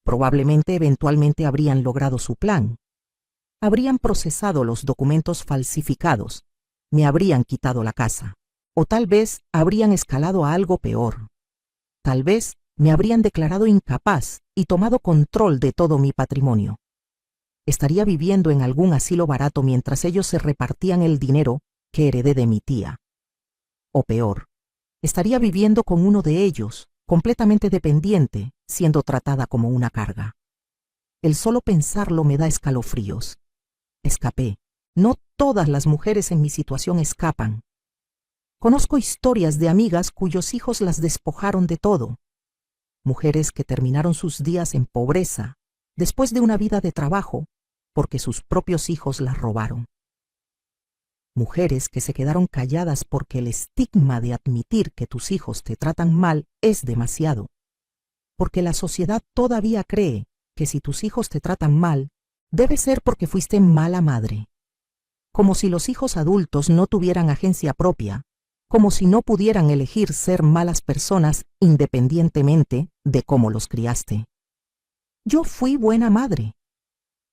Probablemente eventualmente habrían logrado su plan. Habrían procesado los documentos falsificados, me habrían quitado la casa, o tal vez habrían escalado a algo peor. Tal vez me habrían declarado incapaz y tomado control de todo mi patrimonio. Estaría viviendo en algún asilo barato mientras ellos se repartían el dinero que heredé de mi tía. O peor, estaría viviendo con uno de ellos, completamente dependiente, siendo tratada como una carga. El solo pensarlo me da escalofríos. Escapé. No todas las mujeres en mi situación escapan. Conozco historias de amigas cuyos hijos las despojaron de todo. Mujeres que terminaron sus días en pobreza, después de una vida de trabajo, porque sus propios hijos las robaron. Mujeres que se quedaron calladas porque el estigma de admitir que tus hijos te tratan mal es demasiado. Porque la sociedad todavía cree que si tus hijos te tratan mal, debe ser porque fuiste mala madre. Como si los hijos adultos no tuvieran agencia propia, como si no pudieran elegir ser malas personas independientemente de cómo los criaste. Yo fui buena madre.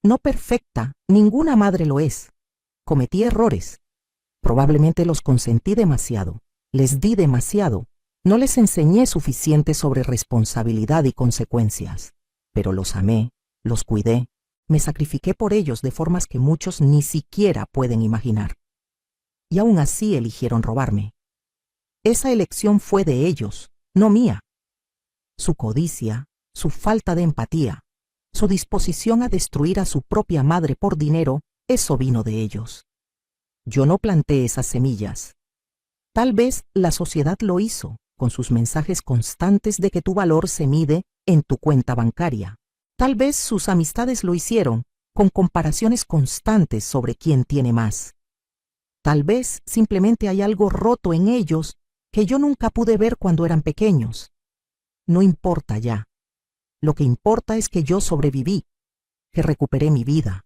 No perfecta, ninguna madre lo es. Cometí errores. Probablemente los consentí demasiado, les di demasiado, no les enseñé suficiente sobre responsabilidad y consecuencias, pero los amé, los cuidé, me sacrifiqué por ellos de formas que muchos ni siquiera pueden imaginar. Y aún así eligieron robarme. Esa elección fue de ellos, no mía. Su codicia, su falta de empatía, Su disposición a destruir a su propia madre por dinero, eso vino de ellos. Yo no planté esas semillas. Tal vez la sociedad lo hizo, con sus mensajes constantes de que tu valor se mide en tu cuenta bancaria. Tal vez sus amistades lo hicieron, con comparaciones constantes sobre quién tiene más. Tal vez simplemente hay algo roto en ellos que yo nunca pude ver cuando eran pequeños. No importa ya. Lo que importa es que yo sobreviví, que recuperé mi vida,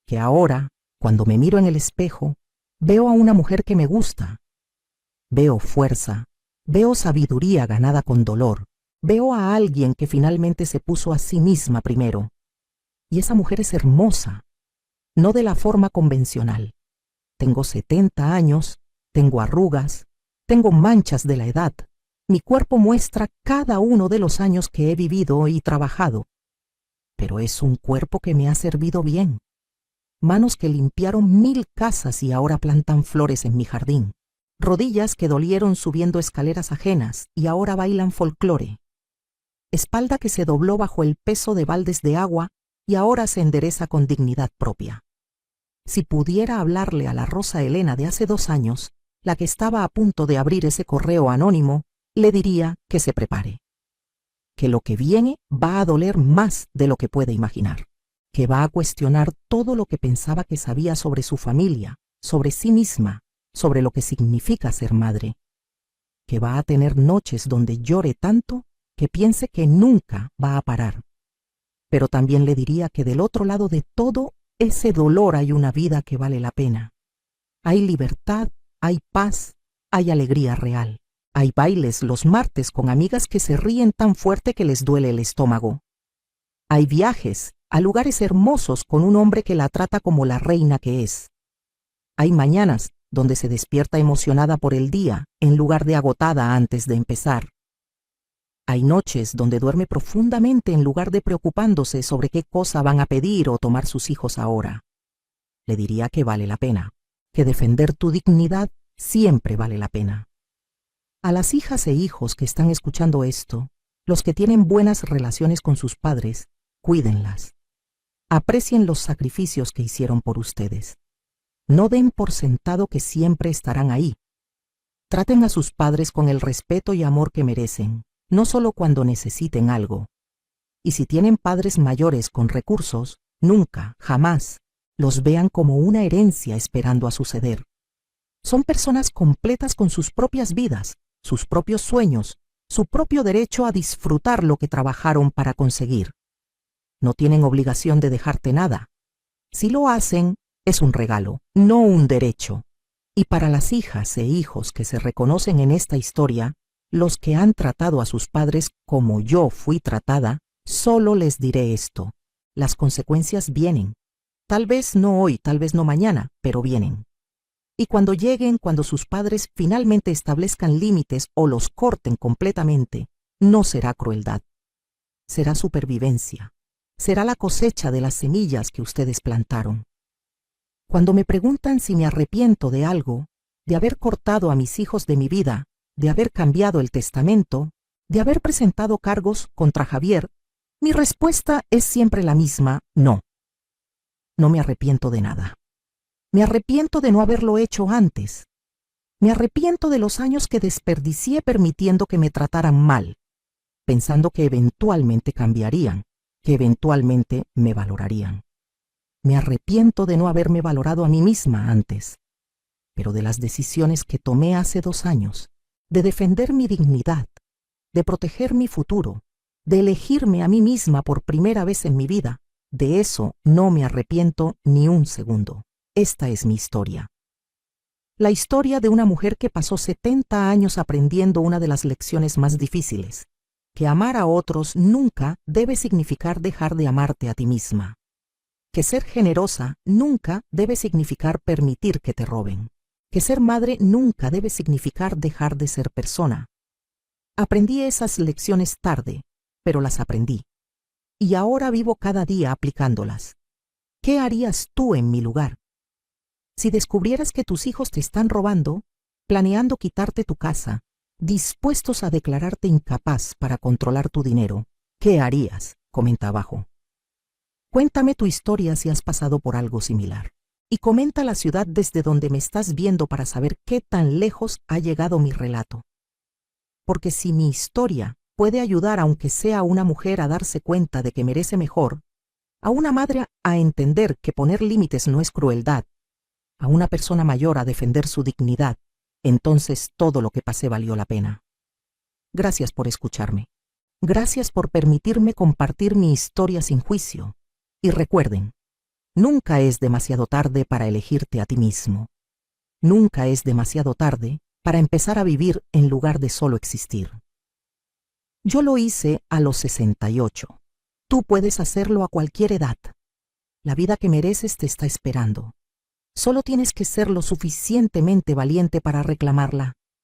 que ahora, cuando me miro en el espejo, veo a una mujer que me gusta. Veo fuerza, veo sabiduría ganada con dolor, veo a alguien que finalmente se puso a sí misma primero. Y esa mujer es hermosa, no de la forma convencional. Tengo 70 años, tengo arrugas, tengo manchas de la edad. Mi cuerpo muestra cada uno de los años que he vivido y trabajado. Pero es un cuerpo que me ha servido bien. Manos que limpiaron 1000 casas y ahora plantan flores en mi jardín. Rodillas que dolieron subiendo escaleras ajenas y ahora bailan folclore. Espalda que se dobló bajo el peso de baldes de agua y ahora se endereza con dignidad propia. Si pudiera hablarle a la Rosa Elena de hace 2 años, la que estaba a punto de abrir ese correo anónimo, le diría que se prepare. Que lo que viene va a doler más de lo que puede imaginar. Que va a cuestionar todo lo que pensaba que sabía sobre su familia, sobre sí misma, sobre lo que significa ser madre. Que va a tener noches donde llore tanto que piense que nunca va a parar. Pero también le diría que del otro lado de todo ese dolor hay una vida que vale la pena. Hay libertad, hay paz, hay alegría real. Hay bailes los martes con amigas que se ríen tan fuerte que les duele el estómago. Hay viajes a lugares hermosos con un hombre que la trata como la reina que es. Hay mañanas donde se despierta emocionada por el día en lugar de agotada antes de empezar. Hay noches donde duerme profundamente en lugar de preocupándose sobre qué cosa van a pedir o tomar sus hijos ahora. Le diría que vale la pena, que defender tu dignidad siempre vale la pena. A las hijas e hijos que están escuchando esto, los que tienen buenas relaciones con sus padres, cuídenlas. Aprecien los sacrificios que hicieron por ustedes. No den por sentado que siempre estarán ahí. Traten a sus padres con el respeto y amor que merecen, no solo cuando necesiten algo. Y si tienen padres mayores con recursos, nunca, jamás, los vean como una herencia esperando a suceder. Son personas completas con sus propias vidas, sus propios sueños, su propio derecho a disfrutar lo que trabajaron para conseguir. No tienen obligación de dejarte nada. Si lo hacen, es un regalo, no un derecho. Y para las hijas e hijos que se reconocen en esta historia, los que han tratado a sus padres como yo fui tratada, solo les diré esto: las consecuencias vienen. Tal vez no hoy, tal vez no mañana, pero vienen. Y cuando lleguen, cuando sus padres finalmente establezcan límites o los corten completamente, no será crueldad. Será supervivencia. Será la cosecha de las semillas que ustedes plantaron. Cuando me preguntan si me arrepiento de algo, de haber cortado a mis hijos de mi vida, de haber cambiado el testamento, de haber presentado cargos contra Javier, mi respuesta es siempre la misma: no. No me arrepiento de nada. Me arrepiento de no haberlo hecho antes. Me arrepiento de los años que desperdicié permitiendo que me trataran mal, pensando que eventualmente cambiarían, que eventualmente me valorarían. Me arrepiento de no haberme valorado a mí misma antes, pero de las decisiones que tomé hace 2 años, de defender mi dignidad, de proteger mi futuro, de elegirme a mí misma por primera vez en mi vida, de eso no me arrepiento ni un segundo. Esta es mi historia. La historia de una mujer que pasó 70 años aprendiendo una de las lecciones más difíciles: que amar a otros nunca debe significar dejar de amarte a ti misma. Que ser generosa nunca debe significar permitir que te roben. Que ser madre nunca debe significar dejar de ser persona. Aprendí esas lecciones tarde, pero las aprendí. Y ahora vivo cada día aplicándolas. ¿Qué harías tú en mi lugar? Si descubrieras que tus hijos te están robando, planeando quitarte tu casa, dispuestos a declararte incapaz para controlar tu dinero, ¿qué harías? Comenta abajo. Cuéntame tu historia si has pasado por algo similar. Y comenta la ciudad desde donde me estás viendo para saber qué tan lejos ha llegado mi relato. Porque si mi historia puede ayudar aunque sea a una mujer a darse cuenta de que merece mejor, a una madre a entender que poner límites no es crueldad, a una persona mayor a defender su dignidad, entonces todo lo que pasé valió la pena. Gracias por escucharme. Gracias por permitirme compartir mi historia sin juicio. Y recuerden, nunca es demasiado tarde para elegirte a ti mismo. Nunca es demasiado tarde para empezar a vivir en lugar de solo existir. Yo lo hice a los 68. Tú puedes hacerlo a cualquier edad. La vida que mereces te está esperando. Solo tienes que ser lo suficientemente valiente para reclamarla.